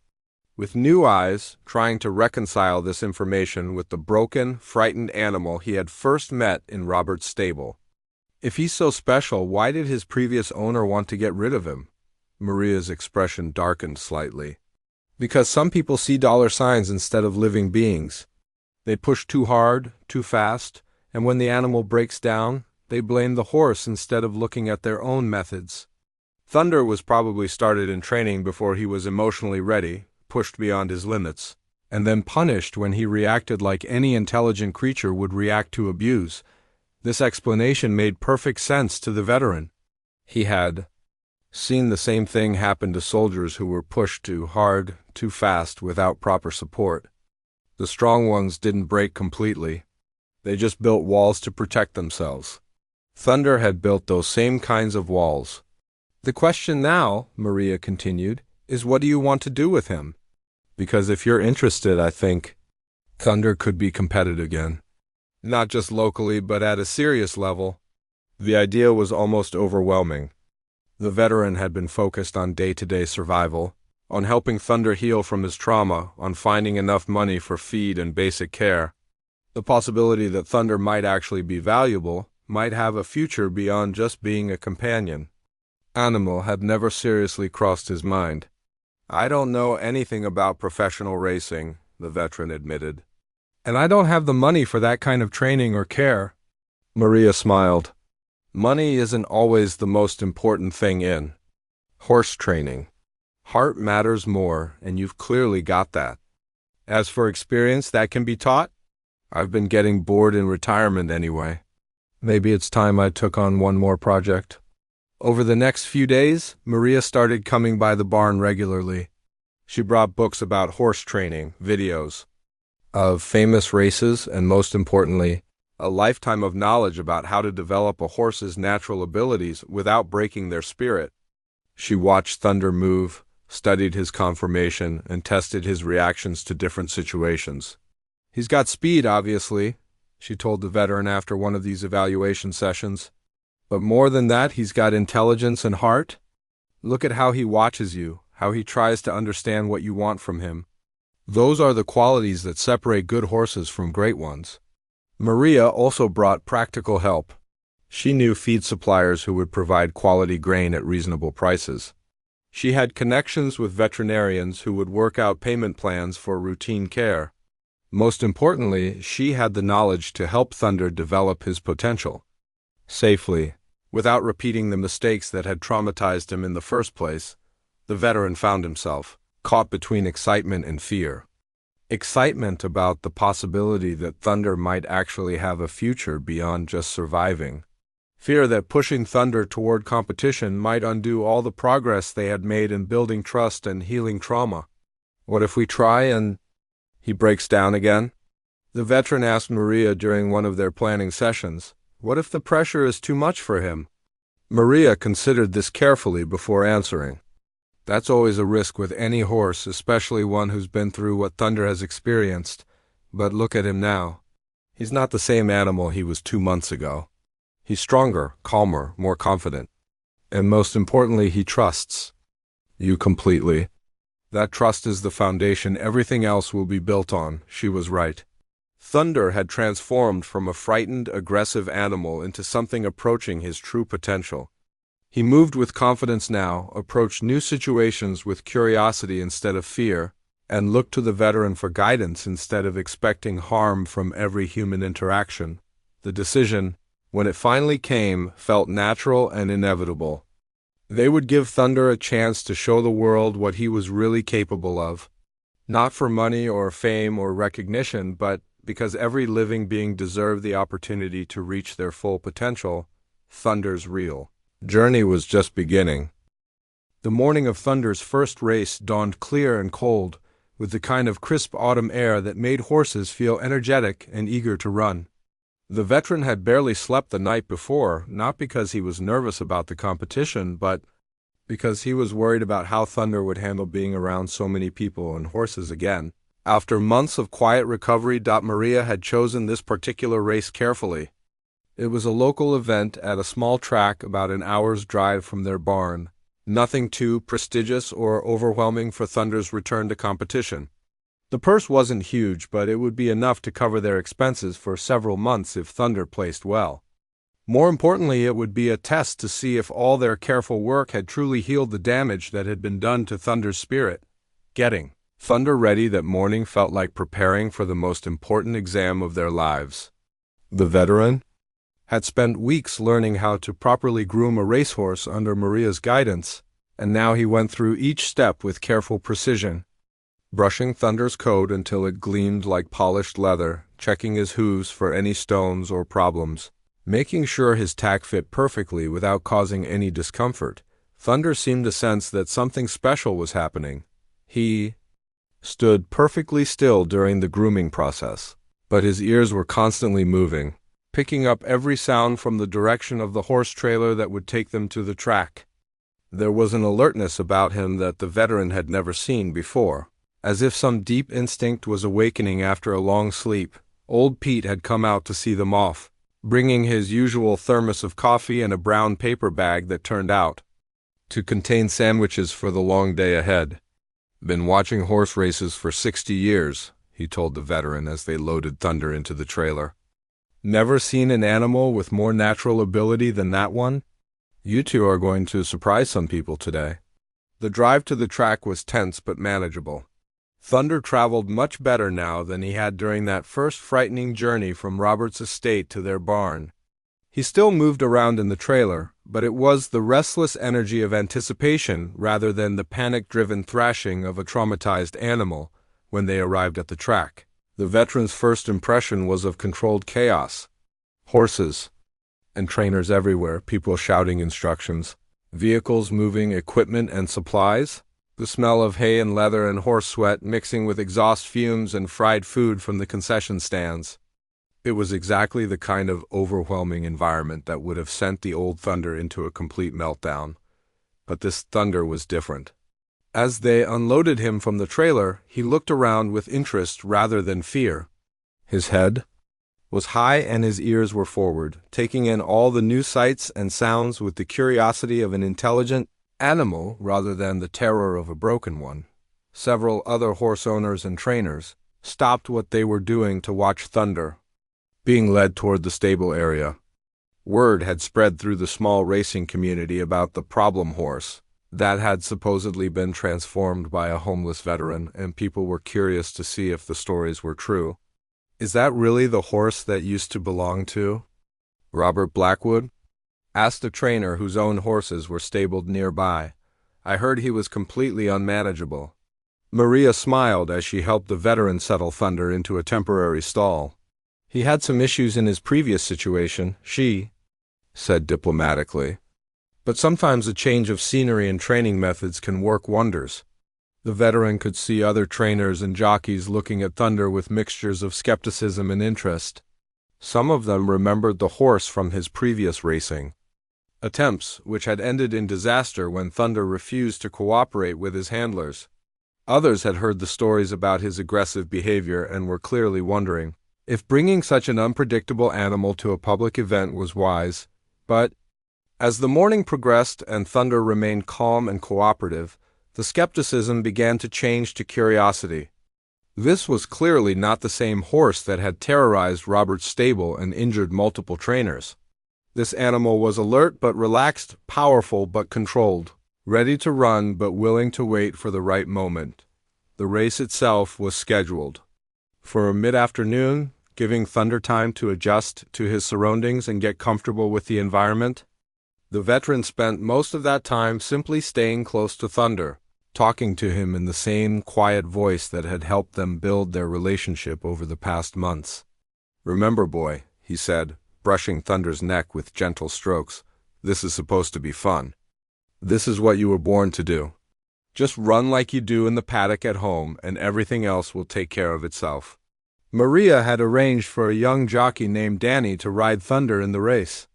with new eyes, trying to reconcile this information with the broken, frightened animal he had first met in Robert's stable. If he's so special, why did his previous owner want to get rid of him? Maria's expression darkened slightly. "Because some people see dollar signs instead of living beings. They push too hard, too fast, and when the animal breaks down, they blame the horse instead of looking at their own methods. Thunder was probably started in training before he was emotionally ready, pushed beyond his limits, and then punished when he reacted like any intelligent creature would react to abuse." This explanation made perfect sense to the veteran. He had seen the same thing happen to soldiers who were pushed too hard, too fast, without proper support. The strong ones didn't break completely. They just built walls to protect themselves. Thunder had built those same kinds of walls. "The question now," Maria continued, "is what do you want to do with him? Because if you're interested, I think Thunder could be competitive again. Not just locally, but at a serious level." The idea was almost overwhelming. The veteran had been focused on day-to-day survival, on helping Thunder heal from his trauma, on finding enough money for feed and basic care. The possibility that Thunder might actually be valuable, might have a future beyond just being a companion animal, had never seriously crossed his mind. "I don't know anything about professional racing," the veteran admitted. "And I don't have the money for that kind of training or care." Maria smiled. "Money isn't always the most important thing in horse training. Heart matters more, and you've clearly got that. As for experience that can be taught, I've been getting bored in retirement anyway. Maybe it's time I took on one more project." Over the next few days, Maria started coming by the barn regularly. She brought books about horse training, videos of famous races, and most importantly, a lifetime of knowledge about how to develop a horse's natural abilities without breaking their spirit. She watched Thunder move, studied his conformation, and tested his reactions to different situations. "He's got speed, obviously," she told the veteran after one of these evaluation sessions. "But more than that, he's got intelligence and heart. Look at how he watches you, how he tries to understand what you want from him. Those are the qualities that separate good horses from great ones." Maria also brought practical help. She knew feed suppliers who would provide quality grain at reasonable prices. She had connections with veterinarians who would work out payment plans for routine care. Most importantly, she had the knowledge to help Thunder develop his potential safely, without repeating the mistakes that had traumatized him in the first place. The veteran found himself caught between excitement and fear. Excitement about the possibility that Thunder might actually have a future beyond just surviving. Fear that pushing Thunder toward competition might undo all the progress they had made in building trust and healing trauma. What if we try and he breaks down again? The veteran asked Maria during one of their planning sessions. What if the pressure is too much for him? Maria considered this carefully before answering. That's always a risk with any horse, especially one who's been through what Thunder has experienced. But look at him now. He's not the same animal he was 2 months ago. He's stronger, calmer, more confident. And most importantly, he trusts you completely. That trust is the foundation everything else will be built on. She was right. Thunder had transformed from a frightened, aggressive animal into something approaching his true potential. He moved with confidence now, approached new situations with curiosity instead of fear, and looked to the veteran for guidance instead of expecting harm from every human interaction. The decision, when it finally came, felt natural and inevitable. They would give Thunder a chance to show the world what he was really capable of. Not for money or fame or recognition, but because every living being deserved the opportunity to reach their full potential. Thunder's real journey was just beginning. The morning of Thunder's first race dawned clear and cold, with the kind of crisp autumn air that made horses feel energetic and eager to run. The veteran had barely slept the night before, not because he was nervous about the competition, but because he was worried about how Thunder would handle being around so many people and horses again. After months of quiet recovery, Maria had chosen this particular race carefully. It was a local event at a small track about an hour's drive from their barn. Nothing too prestigious or overwhelming for Thunder's return to competition. The purse wasn't huge, but it would be enough to cover their expenses for several months if Thunder placed well. More importantly, it would be a test to see if all their careful work had truly healed the damage that had been done to Thunder's spirit. Getting Thunder ready that morning felt like preparing for the most important exam of their lives. The veteran had spent weeks learning how to properly groom a racehorse under Maria's guidance, and now he went through each step with careful precision, brushing Thunder's coat until it gleamed like polished leather, checking his hooves for any stones or problems, making sure his tack fit perfectly without causing any discomfort. Thunder seemed to sense that something special was happening. He stood perfectly still during the grooming process, but his ears were constantly moving, picking up every sound from the direction of the horse trailer that would take them to the track. There was an alertness about him that the veteran had never seen before. As if some deep instinct was awakening after a long sleep, old Pete had come out to see them off, bringing his usual thermos of coffee and a brown paper bag that turned out to contain sandwiches for the long day ahead. Been watching horse races for 60 years, he told the veteran as they loaded Thunder into the trailer. Never seen an animal with more natural ability than that one? You two are going to surprise some people today. The drive to the track was tense but manageable. Thunder traveled much better now than he had during that first frightening journey from Robert's estate to their barn. He still moved around in the trailer, but it was the restless energy of anticipation rather than the panic-driven thrashing of a traumatized animal when they arrived at the track. The veteran's first impression was of controlled chaos. Horses and trainers everywhere, people shouting instructions, vehicles moving equipment and supplies, the smell of hay and leather and horse sweat mixing with exhaust fumes and fried food from the concession stands. It was exactly the kind of overwhelming environment that would have sent the old Thunder into a complete meltdown. But this Thunder was different. As they unloaded him from the trailer, he looked around with interest rather than fear. His head was high and his ears were forward, taking in all the new sights and sounds with the curiosity of an intelligent animal rather than the terror of a broken one. Several other horse owners and trainers stopped what they were doing to watch Thunder being led toward the stable area. Word had spread through the small racing community about the problem horse, that had supposedly been transformed by a homeless veteran, and people were curious to see if the stories were true. "Is that really the horse that used to belong to Robert Blackwood?" asked a trainer whose own horses were stabled nearby. "I heard he was completely unmanageable." Maria smiled as she helped the veteran settle Thunder into a temporary stall. "He had some issues in his previous situation," she said diplomatically. "But sometimes a change of scenery and training methods can work wonders." The veteran could see other trainers and jockeys looking at Thunder with mixtures of skepticism and interest. Some of them remembered the horse from his previous racing attempts, which had ended in disaster when Thunder refused to cooperate with his handlers. Others had heard the stories about his aggressive behavior and were clearly wondering if bringing such an unpredictable animal to a public event was wise. But as the morning progressed and Thunder remained calm and cooperative, the skepticism began to change to curiosity. This was clearly not the same horse that had terrorized Robert's stable and injured multiple trainers. This animal was alert but relaxed, powerful but controlled, ready to run but willing to wait for the right moment. The race itself was scheduled for mid-afternoon, giving Thunder time to adjust to his surroundings and get comfortable with the environment. The veteran spent most of that time simply staying close to Thunder, talking to him in the same quiet voice that had helped them build their relationship over the past months. "Remember, boy," he said, brushing Thunder's neck with gentle strokes, "this is supposed to be fun. This is what you were born to do. Just run like you do in the paddock at home, and everything else will take care of itself." Maria had arranged for a young jockey named Danny to ride Thunder in the race.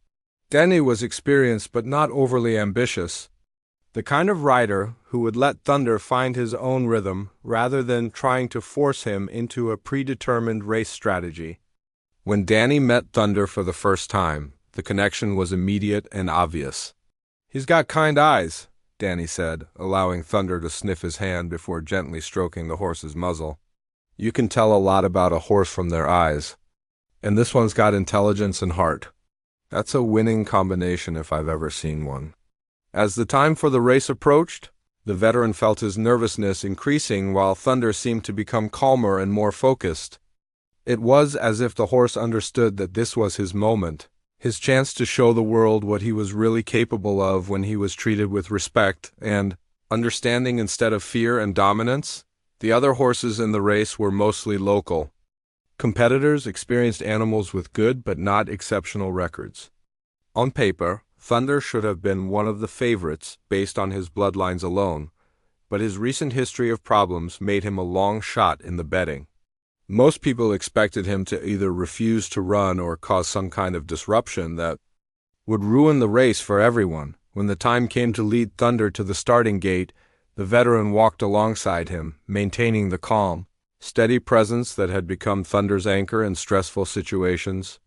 Danny was experienced but not overly ambitious, the kind of rider who would let Thunder find his own rhythm rather than trying to force him into a predetermined race strategy. When Danny met Thunder for the first time, the connection was immediate and obvious. "He's got kind eyes," Danny said, allowing Thunder to sniff his hand before gently stroking the horse's muzzle. "You can tell a lot about a horse from their eyes. And this one's got intelligence and heart. That's a winning combination if I've ever seen one." As the time for the race approached, the veteran felt his nervousness increasing while Thunder seemed to become calmer and more focused. It was as if the horse understood that this was his moment, his chance to show the world what he was really capable of when he was treated with respect and understanding instead of fear and dominance. The other horses in the race were mostly local competitors, experienced animals with good but not exceptional records. On paper, Thunder should have been one of the favorites based on his bloodlines alone, but his recent history of problems made him a long shot in the betting. Most people expected him to either refuse to run or cause some kind of disruption that would ruin the race for everyone. When the time came to lead Thunder to the starting gate, the veteran walked alongside him, maintaining the calm, steady presence that had become Thunder's anchor in stressful situations.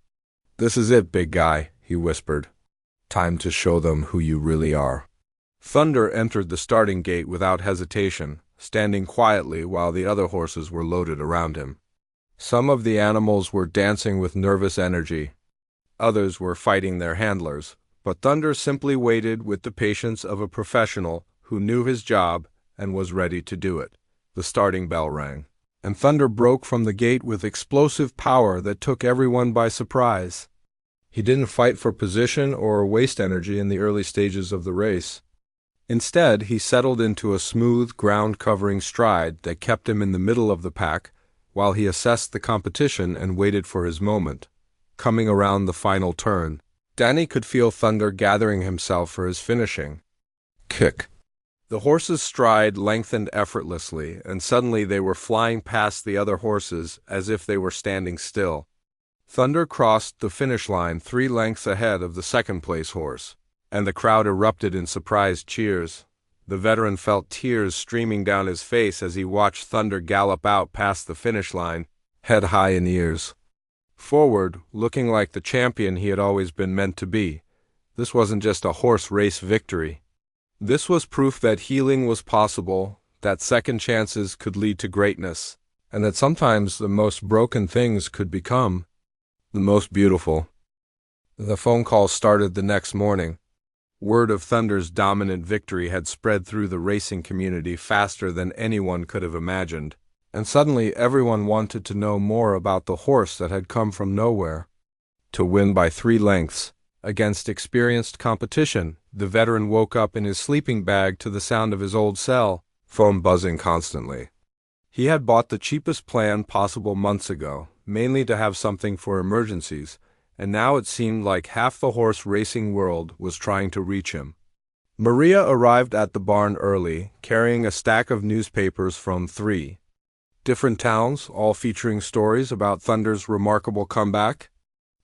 "This is it, big guy," he whispered. "Time to show them who you really are." Thunder entered the starting gate without hesitation, standing quietly while the other horses were loaded around him. Some of the animals were dancing with nervous energy. Others were fighting their handlers, but Thunder simply waited with the patience of a professional who knew his job and was ready to do it. The starting bell rang, and Thunder broke from the gate with explosive power that took everyone by surprise. He didn't fight for position or waste energy in the early stages of the race. Instead, he settled into a smooth, ground-covering stride that kept him in the middle of the pack while he assessed the competition and waited for his moment. Coming around the final turn, Danny could feel Thunder gathering himself for his finishing kick. The horse's stride lengthened effortlessly, and suddenly they were flying past the other horses as if they were standing still. Thunder crossed the finish line 3 lengths ahead of the second-place horse, and the crowd erupted in surprised cheers. The veteran felt tears streaming down his face as he watched Thunder gallop out past the finish line, head high in ears. Forward, looking like the champion he had always been meant to be. This wasn't just a horse race victory. This was proof that healing was possible, that second chances could lead to greatness, and that sometimes the most broken things could become the most beautiful. The phone call started the next morning. Word of Thunder's dominant victory had spread through the racing community faster than anyone could have imagined, and suddenly everyone wanted to know more about the horse that had come from nowhere. To win by 3 lengths, against experienced competition, the veteran woke up in his sleeping bag to the sound of his old cell phone buzzing constantly. He had bought the cheapest plan possible months ago, mainly to have something for emergencies, and now it seemed like half the horse racing world was trying to reach him. Maria arrived at the barn early, carrying a stack of newspapers from 3 different towns, all featuring stories about Thunder's remarkable comeback.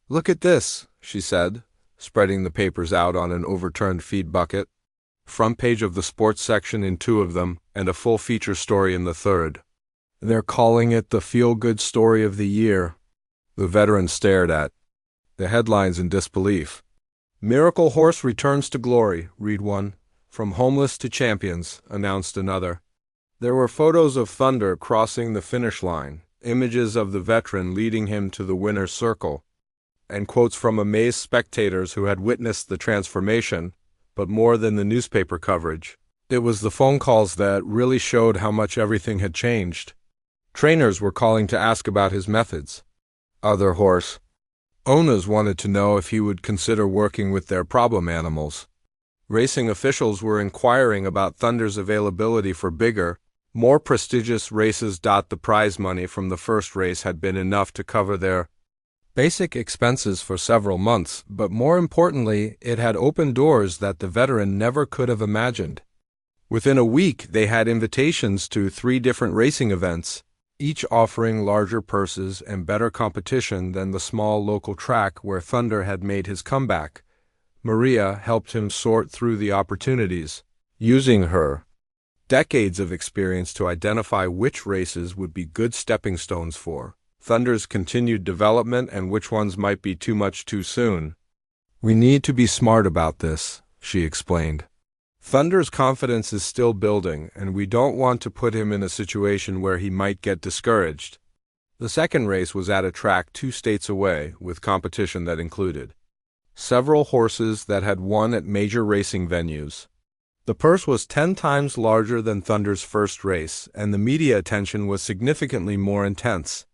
"Look at this," she said, spreading the papers out on an overturned feed bucket. Front page of the sports section in 2 of them, and a full feature story in the 3rd. "They're calling it the feel-good story of the year." The veteran stared at the headlines in disbelief. "Miracle Horse returns to glory," read one. "From homeless to champions," announced another. There were photos of Thunder crossing the finish line, images of the veteran leading him to the winner's circle, and quotes from amazed spectators who had witnessed the transformation. But more than the newspaper coverage, it was the phone calls that really showed how much everything had changed. Trainers were calling to ask about his methods. Other horse owners wanted to know if he would consider working with their problem animals. Racing officials were inquiring about Thunder's availability for bigger, more prestigious races. The prize money from the first race had been enough to cover their basic expenses for several months, but more importantly, it had opened doors that the veteran never could have imagined. Within a week, they had invitations to 3 different racing events, each offering larger purses and better competition than the small local track where Thunder had made his comeback. Maria helped him sort through the opportunities, using her decades of experience to identify which races would be good stepping stones for Thunder's continued development and which ones might be too much too soon. "We need to be smart about this," she explained. "Thunder's confidence is still building, and we don't want to put him in a situation where he might get discouraged." The second race was at a track 2 states away, with competition that included several horses that had won at major racing venues. The purse was 10 times larger than Thunder's first race, and the media attention was significantly more intense.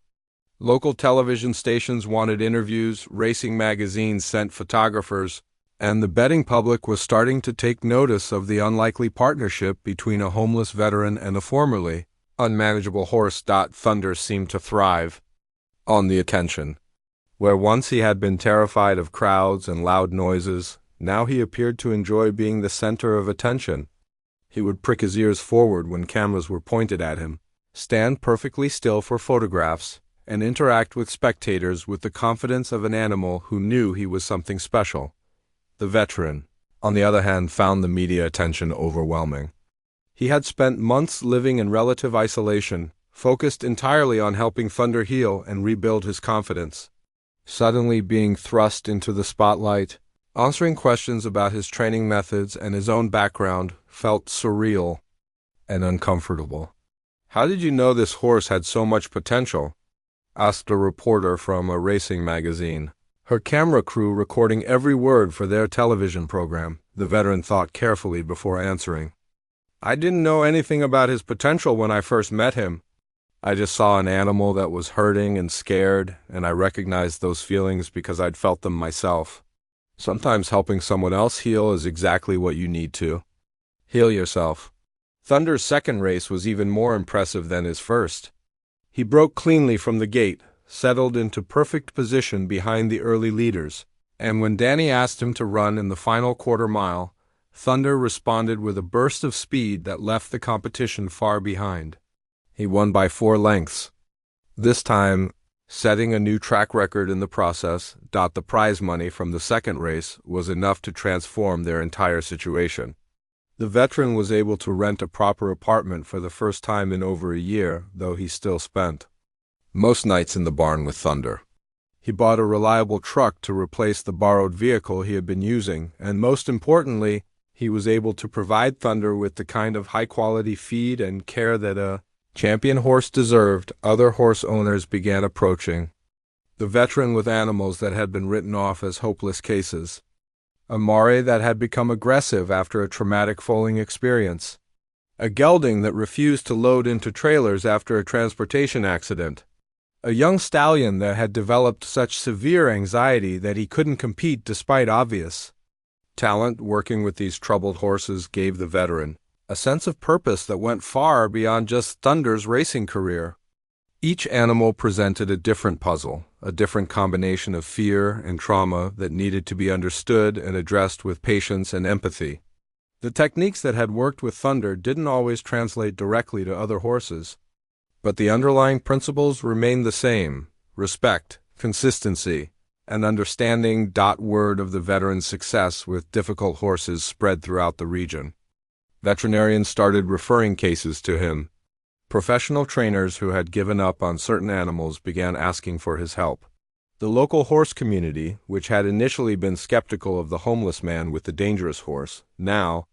Local television stations wanted interviews, racing magazines sent photographers, and the betting public was starting to take notice of the unlikely partnership between a homeless veteran and a formerly unmanageable horse. Thunder seemed to thrive on the attention. Where once he had been terrified of crowds and loud noises, now he appeared to enjoy being the center of attention. He would prick his ears forward when cameras were pointed at him, stand perfectly still for photographs, and interact with spectators with the confidence of an animal who knew he was something special. The veteran, on the other hand, found the media attention overwhelming. He had spent months living in relative isolation, focused entirely on helping Thunder heal and rebuild his confidence. Suddenly being thrust into the spotlight, answering questions about his training methods and his own background, felt surreal and uncomfortable. "How did you know this horse had so much potential?" asked a reporter from a racing magazine, her camera crew recording every word for their television program. The veteran thought carefully before answering. "I didn't know anything about his potential when I first met him. I just saw an animal that was hurting and scared, and I recognized those feelings because I'd felt them myself. Sometimes helping someone else heal is exactly what you need to. Heal yourself." Thunder's second race was even more impressive than his first. He broke cleanly from the gate, settled into perfect position behind the early leaders, and when Danny asked him to run in the final quarter mile, Thunder responded with a burst of speed that left the competition far behind. He won by 4 lengths. This time, setting a new track record in the process. The prize money from the second race was enough to transform their entire situation. The veteran was able to rent a proper apartment for the first time in over a year, though he still spent most nights in the barn with Thunder. He bought a reliable truck to replace the borrowed vehicle he had been using, and most importantly, he was able to provide Thunder with the kind of high-quality feed and care that a champion horse deserved. Other horse owners began approaching the veteran with animals that had been written off as hopeless cases. a mare that had become aggressive after a traumatic foaling experience, a gelding that refused to load into trailers after a transportation accident, a young stallion that had developed such severe anxiety that he couldn't compete despite obvious talent. Working with these troubled horses gave the veteran a sense of purpose that went far beyond just Thunder's racing career. Each animal presented a different puzzle, a different combination of fear and trauma that needed to be understood and addressed with patience and empathy. The techniques that had worked with Thunder didn't always translate directly to other horses, but the underlying principles remained the same: respect, consistency, and understanding. Word of the veteran's success with difficult horses spread throughout the region. Veterinarians started referring cases to him. Professional trainers who had given up on certain animals began asking for his help. The local horse community, which had initially been skeptical of the homeless man with the dangerous horse, now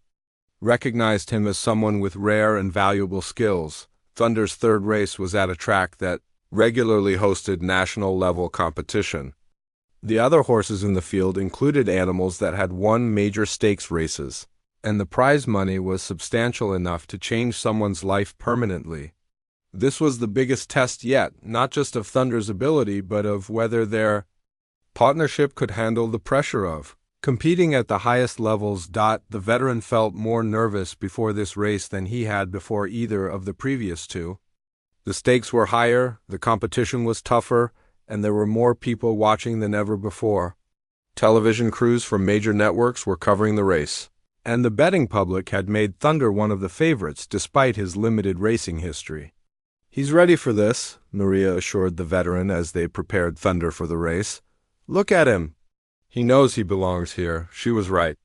recognized him as someone with rare and valuable skills. Thunder's third race was at a track that regularly hosted national-level competition. The other horses in the field included animals that had won major stakes races, and the prize money was substantial enough to change someone's life permanently. This was the biggest test yet, not just of Thunder's ability, but of whether their partnership could handle the pressure of competing at the highest levels. The veteran felt more nervous before this race than he had before either of the previous two. The stakes were higher, the competition was tougher, and there were more people watching than ever before. Television crews from major networks were covering the race, and the betting public had made Thunder one of the favorites despite his limited racing history. "He's ready for this," Maria assured the veteran as they prepared Thunder for the race. "Look at him. He knows he belongs here." She was right.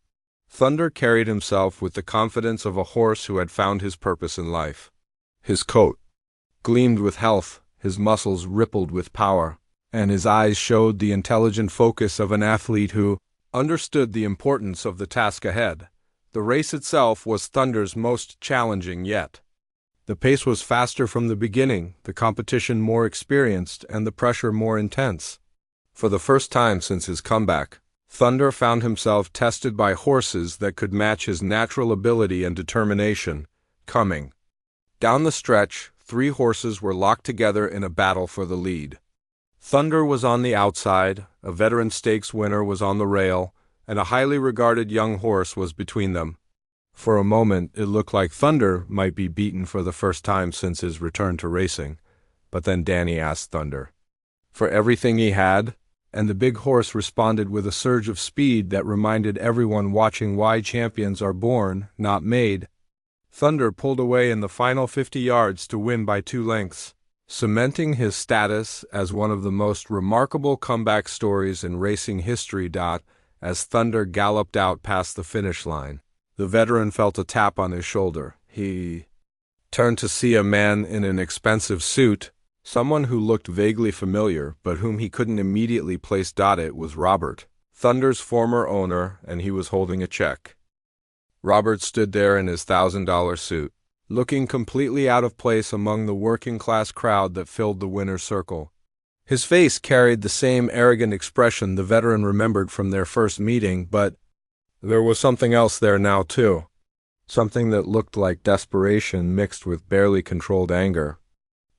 Thunder carried himself with the confidence of a horse who had found his purpose in life. His coat gleamed with health, his muscles rippled with power, and his eyes showed the intelligent focus of an athlete who understood the importance of the task ahead. The race itself was Thunder's most challenging yet. The pace was faster from the beginning, the competition more experienced, and the pressure more intense. For the first time since his comeback, Thunder found himself tested by horses that could match his natural ability and determination. Coming down the stretch, 3 horses were locked together in a battle for the lead. Thunder was on the outside, a veteran stakes winner was on the rail, and a highly regarded young horse was between them. For a moment, it looked like Thunder might be beaten for the first time since his return to racing, but then Danny asked Thunder for everything he had, and the big horse responded with a surge of speed that reminded everyone watching why champions are born, not made. Thunder pulled away in the final 50 yards to win by 2 lengths, cementing his status as one of the most remarkable comeback stories in racing history. As Thunder galloped out past the finish line, the veteran felt a tap on his shoulder. He turned to see a man in an expensive suit, someone who looked vaguely familiar, but whom he couldn't immediately place. It was Robert, Thunder's former owner, and he was holding a check. Robert stood there in his $1,000 suit, looking completely out of place among the working-class crowd that filled the winner's circle. His face carried the same arrogant expression the veteran remembered from their first meeting, but there was something else there now, too. Something that looked like desperation mixed with barely controlled anger.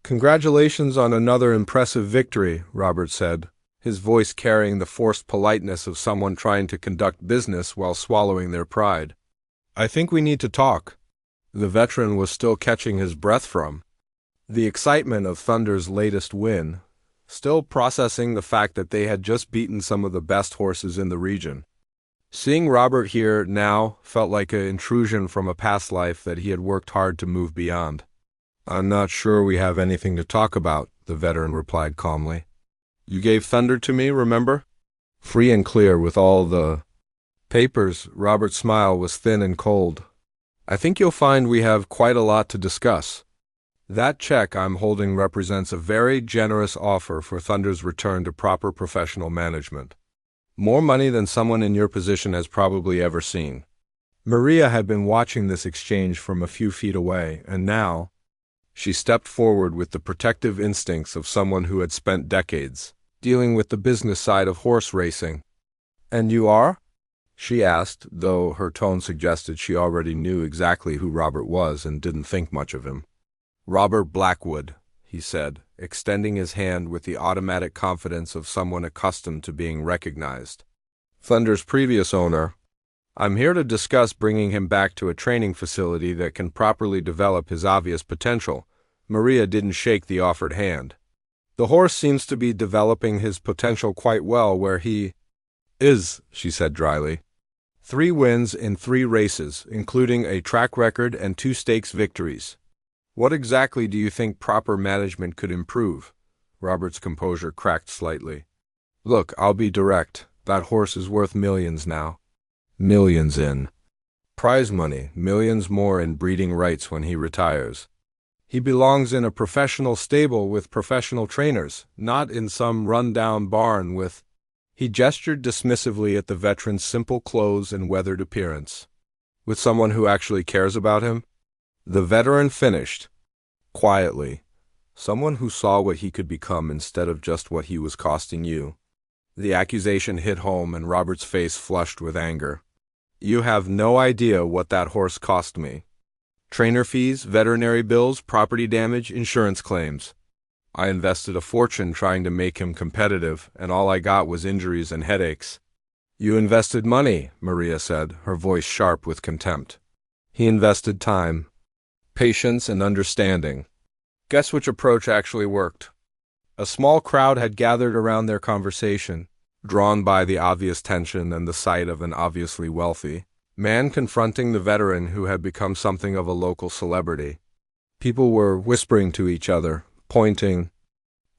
"Congratulations on another impressive victory," Robert said, his voice carrying the forced politeness of someone trying to conduct business while swallowing their pride. "I think we need to talk." The veteran was still catching his breath from the excitement of Thunder's latest win, still processing the fact that they had just beaten some of the best horses in the region. Seeing Robert here now felt like an intrusion from a past life that he had worked hard to move beyond. "I'm not sure we have anything to talk about," the veteran replied calmly. "You gave Thunder to me, remember? Free and clear with all the papers." Robert's smile was thin and cold. "I think you'll find we have quite a lot to discuss. That check I'm holding represents a very generous offer for Thunder's return to proper professional management. More money than someone in your position has probably ever seen." Maria had been watching this exchange from a few feet away, and now she stepped forward with the protective instincts of someone who had spent decades dealing with the business side of horse racing. "And you are?" she asked, though her tone suggested she already knew exactly who Robert was and didn't think much of him. "Robert Blackwood," he said, extending his hand with the automatic confidence of someone accustomed to being recognized. "Thunder's previous owner. I'm here to discuss bringing him back to a training facility that can properly develop his obvious potential." Maria didn't shake the offered hand. "The horse seems to be developing his potential quite well where he is," she said dryly. 3 wins in 3 races, including a track record and 2 stakes victories. What exactly do you think proper management could improve? Robert's composure cracked slightly. "Look, I'll be direct. That horse is worth millions now. Millions in prize money, millions more in breeding rights when he retires. He belongs in a professional stable with professional trainers, not in some run-down barn with—" He gestured dismissively at the veteran's simple clothes and weathered appearance. "With someone who actually cares about him?" The veteran finished, quietly. "Someone who saw what he could become instead of just what he was costing you." The accusation hit home and Robert's face flushed with anger. "You have no idea what that horse cost me. Trainer fees, veterinary bills, property damage, insurance claims. I invested a fortune trying to make him competitive, and all I got was injuries and headaches." "You invested money," Maria said, her voice sharp with contempt. "He invested time, patience, and understanding." Guess which approach actually worked? A small crowd had gathered around their conversation, drawn by the obvious tension and the sight of an obviously wealthy man confronting the veteran who had become something of a local celebrity. People were whispering to each other, pointing,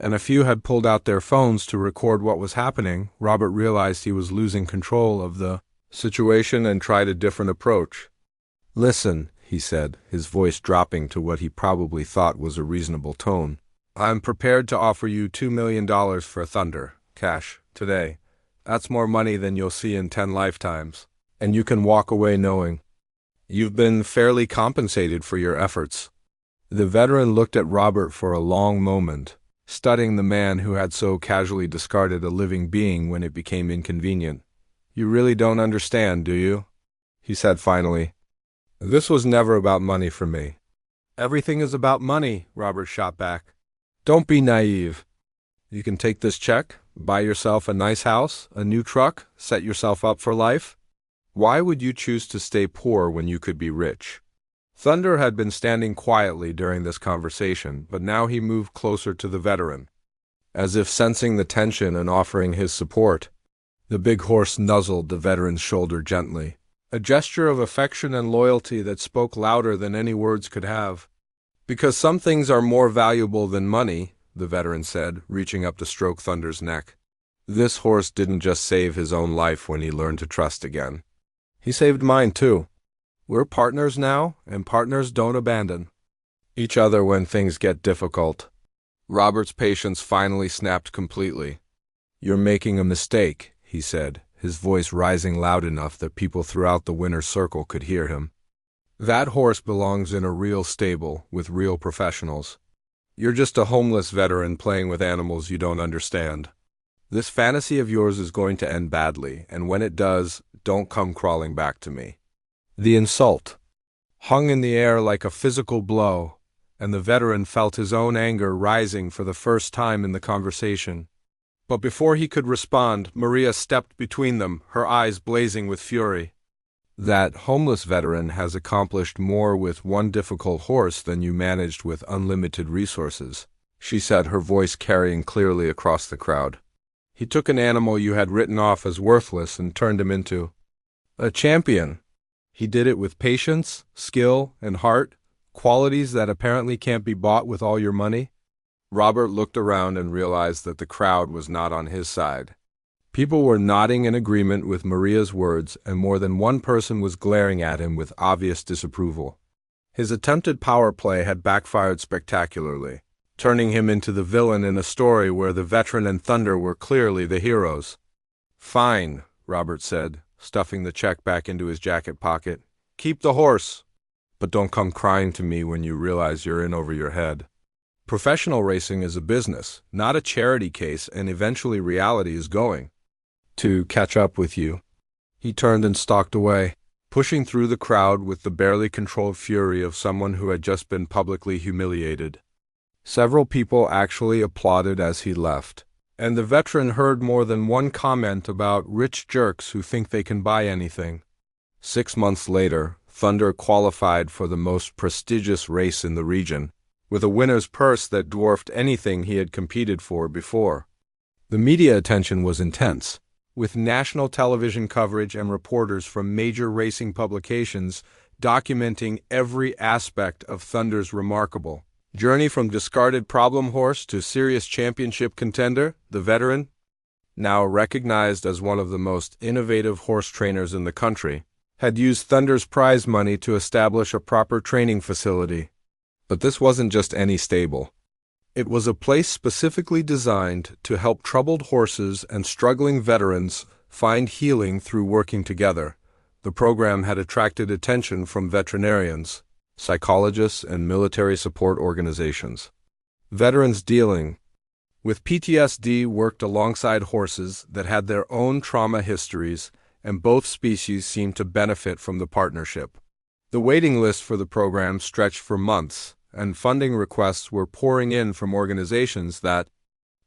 and a few had pulled out their phones to record what was happening. Robert realized he was losing control of the situation and tried a different approach. "Listen," he said, his voice dropping to what he probably thought was a reasonable tone. "I'm prepared to offer you $2 million for Thunder, cash, today. That's more money than you'll see in 10 lifetimes. And you can walk away knowing you've been fairly compensated for your efforts." The veteran looked at Robert for a long moment, studying the man who had so casually discarded a living being when it became inconvenient. "You really don't understand, do you?" he said finally. "This was never about money for me." "Everything is about money," Robert shot back. "Don't be naive. You can take this check, buy yourself a nice house, a new truck, set yourself up for life. Why would you choose to stay poor when you could be rich?" Thunder had been standing quietly during this conversation, but now he moved closer to the veteran, as if sensing the tension and offering his support. The big horse nuzzled the veteran's shoulder gently, a gesture of affection and loyalty that spoke louder than any words could have. "Because some things are more valuable than money," the veteran said, reaching up to stroke Thunder's neck. "This horse didn't just save his own life when he learned to trust again. He saved mine too. We're partners now, and partners don't abandon each other when things get difficult." Robert's patience finally snapped completely. "You're making a mistake," he said, his voice rising loud enough that people throughout the winner's circle could hear him. "That horse belongs in a real stable with real professionals. You're just a homeless veteran playing with animals you don't understand. This fantasy of yours is going to end badly, and when it does, don't come crawling back to me." The insult hung in the air like a physical blow, and the veteran felt his own anger rising for the first time in the conversation. But before he could respond, Maria stepped between them, her eyes blazing with fury. "That homeless veteran has accomplished more with one difficult horse than you managed with unlimited resources," she said, her voice carrying clearly across the crowd. "He took an animal you had written off as worthless and turned him into a champion. He did it with patience, skill, and heart, qualities that apparently can't be bought with all your money." Robert looked around and realized that the crowd was not on his side. People were nodding in agreement with Maria's words, and more than one person was glaring at him with obvious disapproval. His attempted power play had backfired spectacularly, turning him into the villain in a story where the veteran and Thunder were clearly the heroes. "Fine," Robert said, stuffing the check back into his jacket pocket. "Keep the horse, but don't come crying to me when you realize you're in over your head. Professional racing is a business, not a charity case, and eventually reality is going to catch up with you." He turned and stalked away, pushing through the crowd with the barely controlled fury of someone who had just been publicly humiliated. Several people actually applauded as he left, and the veteran heard more than one comment about rich jerks who think they can buy anything. 6 months later, Thunder qualified for the most prestigious race in the region, with a winner's purse that dwarfed anything he had competed for before. The media attention was intense, with national television coverage and reporters from major racing publications documenting every aspect of Thunder's remarkable journey from discarded problem horse to serious championship contender. The veteran, now recognized as one of the most innovative horse trainers in the country, had used Thunder's prize money to establish a proper training facility. But this wasn't just any stable. It was a place specifically designed to help troubled horses and struggling veterans find healing through working together. The program had attracted attention from veterinarians, psychologists, and military support organizations. Veterans dealing with PTSD worked alongside horses that had their own trauma histories, and both species seemed to benefit from the partnership. The waiting list for the program stretched for months, and funding requests were pouring in from organizations that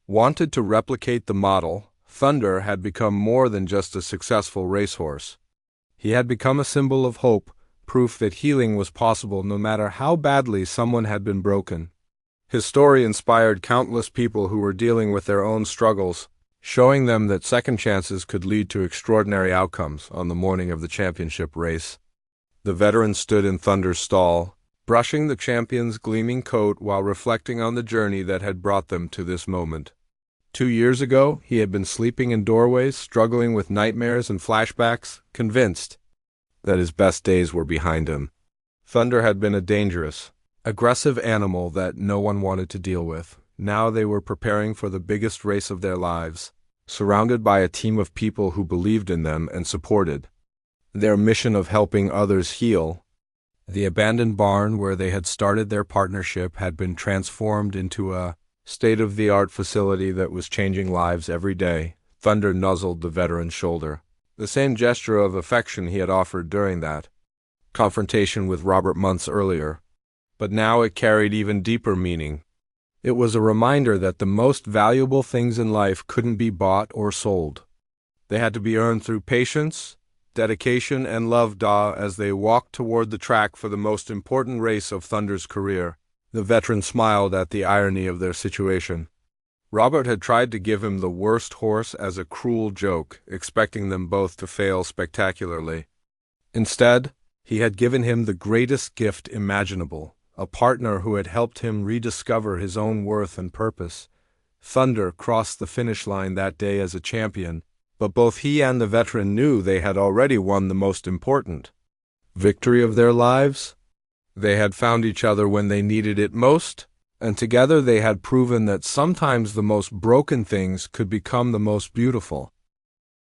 wanted to replicate the model. Thunder had become more than just a successful racehorse. He had become a symbol of hope, proof that healing was possible no matter how badly someone had been broken. His story inspired countless people who were dealing with their own struggles, showing them that second chances could lead to extraordinary outcomes. On the morning of the championship race, the veteran stood in Thunder's stall, brushing the champion's gleaming coat while reflecting on the journey that had brought them to this moment. 2 years ago, he had been sleeping in doorways, struggling with nightmares and flashbacks, convinced that his best days were behind him. Thunder had been a dangerous, aggressive animal that no one wanted to deal with. Now they were preparing for the biggest race of their lives, surrounded by a team of people who believed in them and supported their mission of helping others heal. The abandoned barn where they had started their partnership had been transformed into a state-of-the-art facility that was changing lives every day. Thunder nuzzled the veteran's shoulder, the same gesture of affection he had offered during that confrontation with Robert months earlier. But now it carried even deeper meaning. It was a reminder that the most valuable things in life couldn't be bought or sold. They had to be earned through patience, dedication, and love. As they walked toward the track for the most important race of Thunder's career, the veteran smiled at the irony of their situation. Robert had tried to give him the worst horse as a cruel joke, expecting them both to fail spectacularly. Instead, he had given him the greatest gift imaginable, a partner who had helped him rediscover his own worth and purpose. Thunder crossed the finish line that day as a champion, but both he and the veteran knew they had already won the most important victory of their lives. They had found each other when they needed it most, and together they had proven that sometimes the most broken things could become the most beautiful.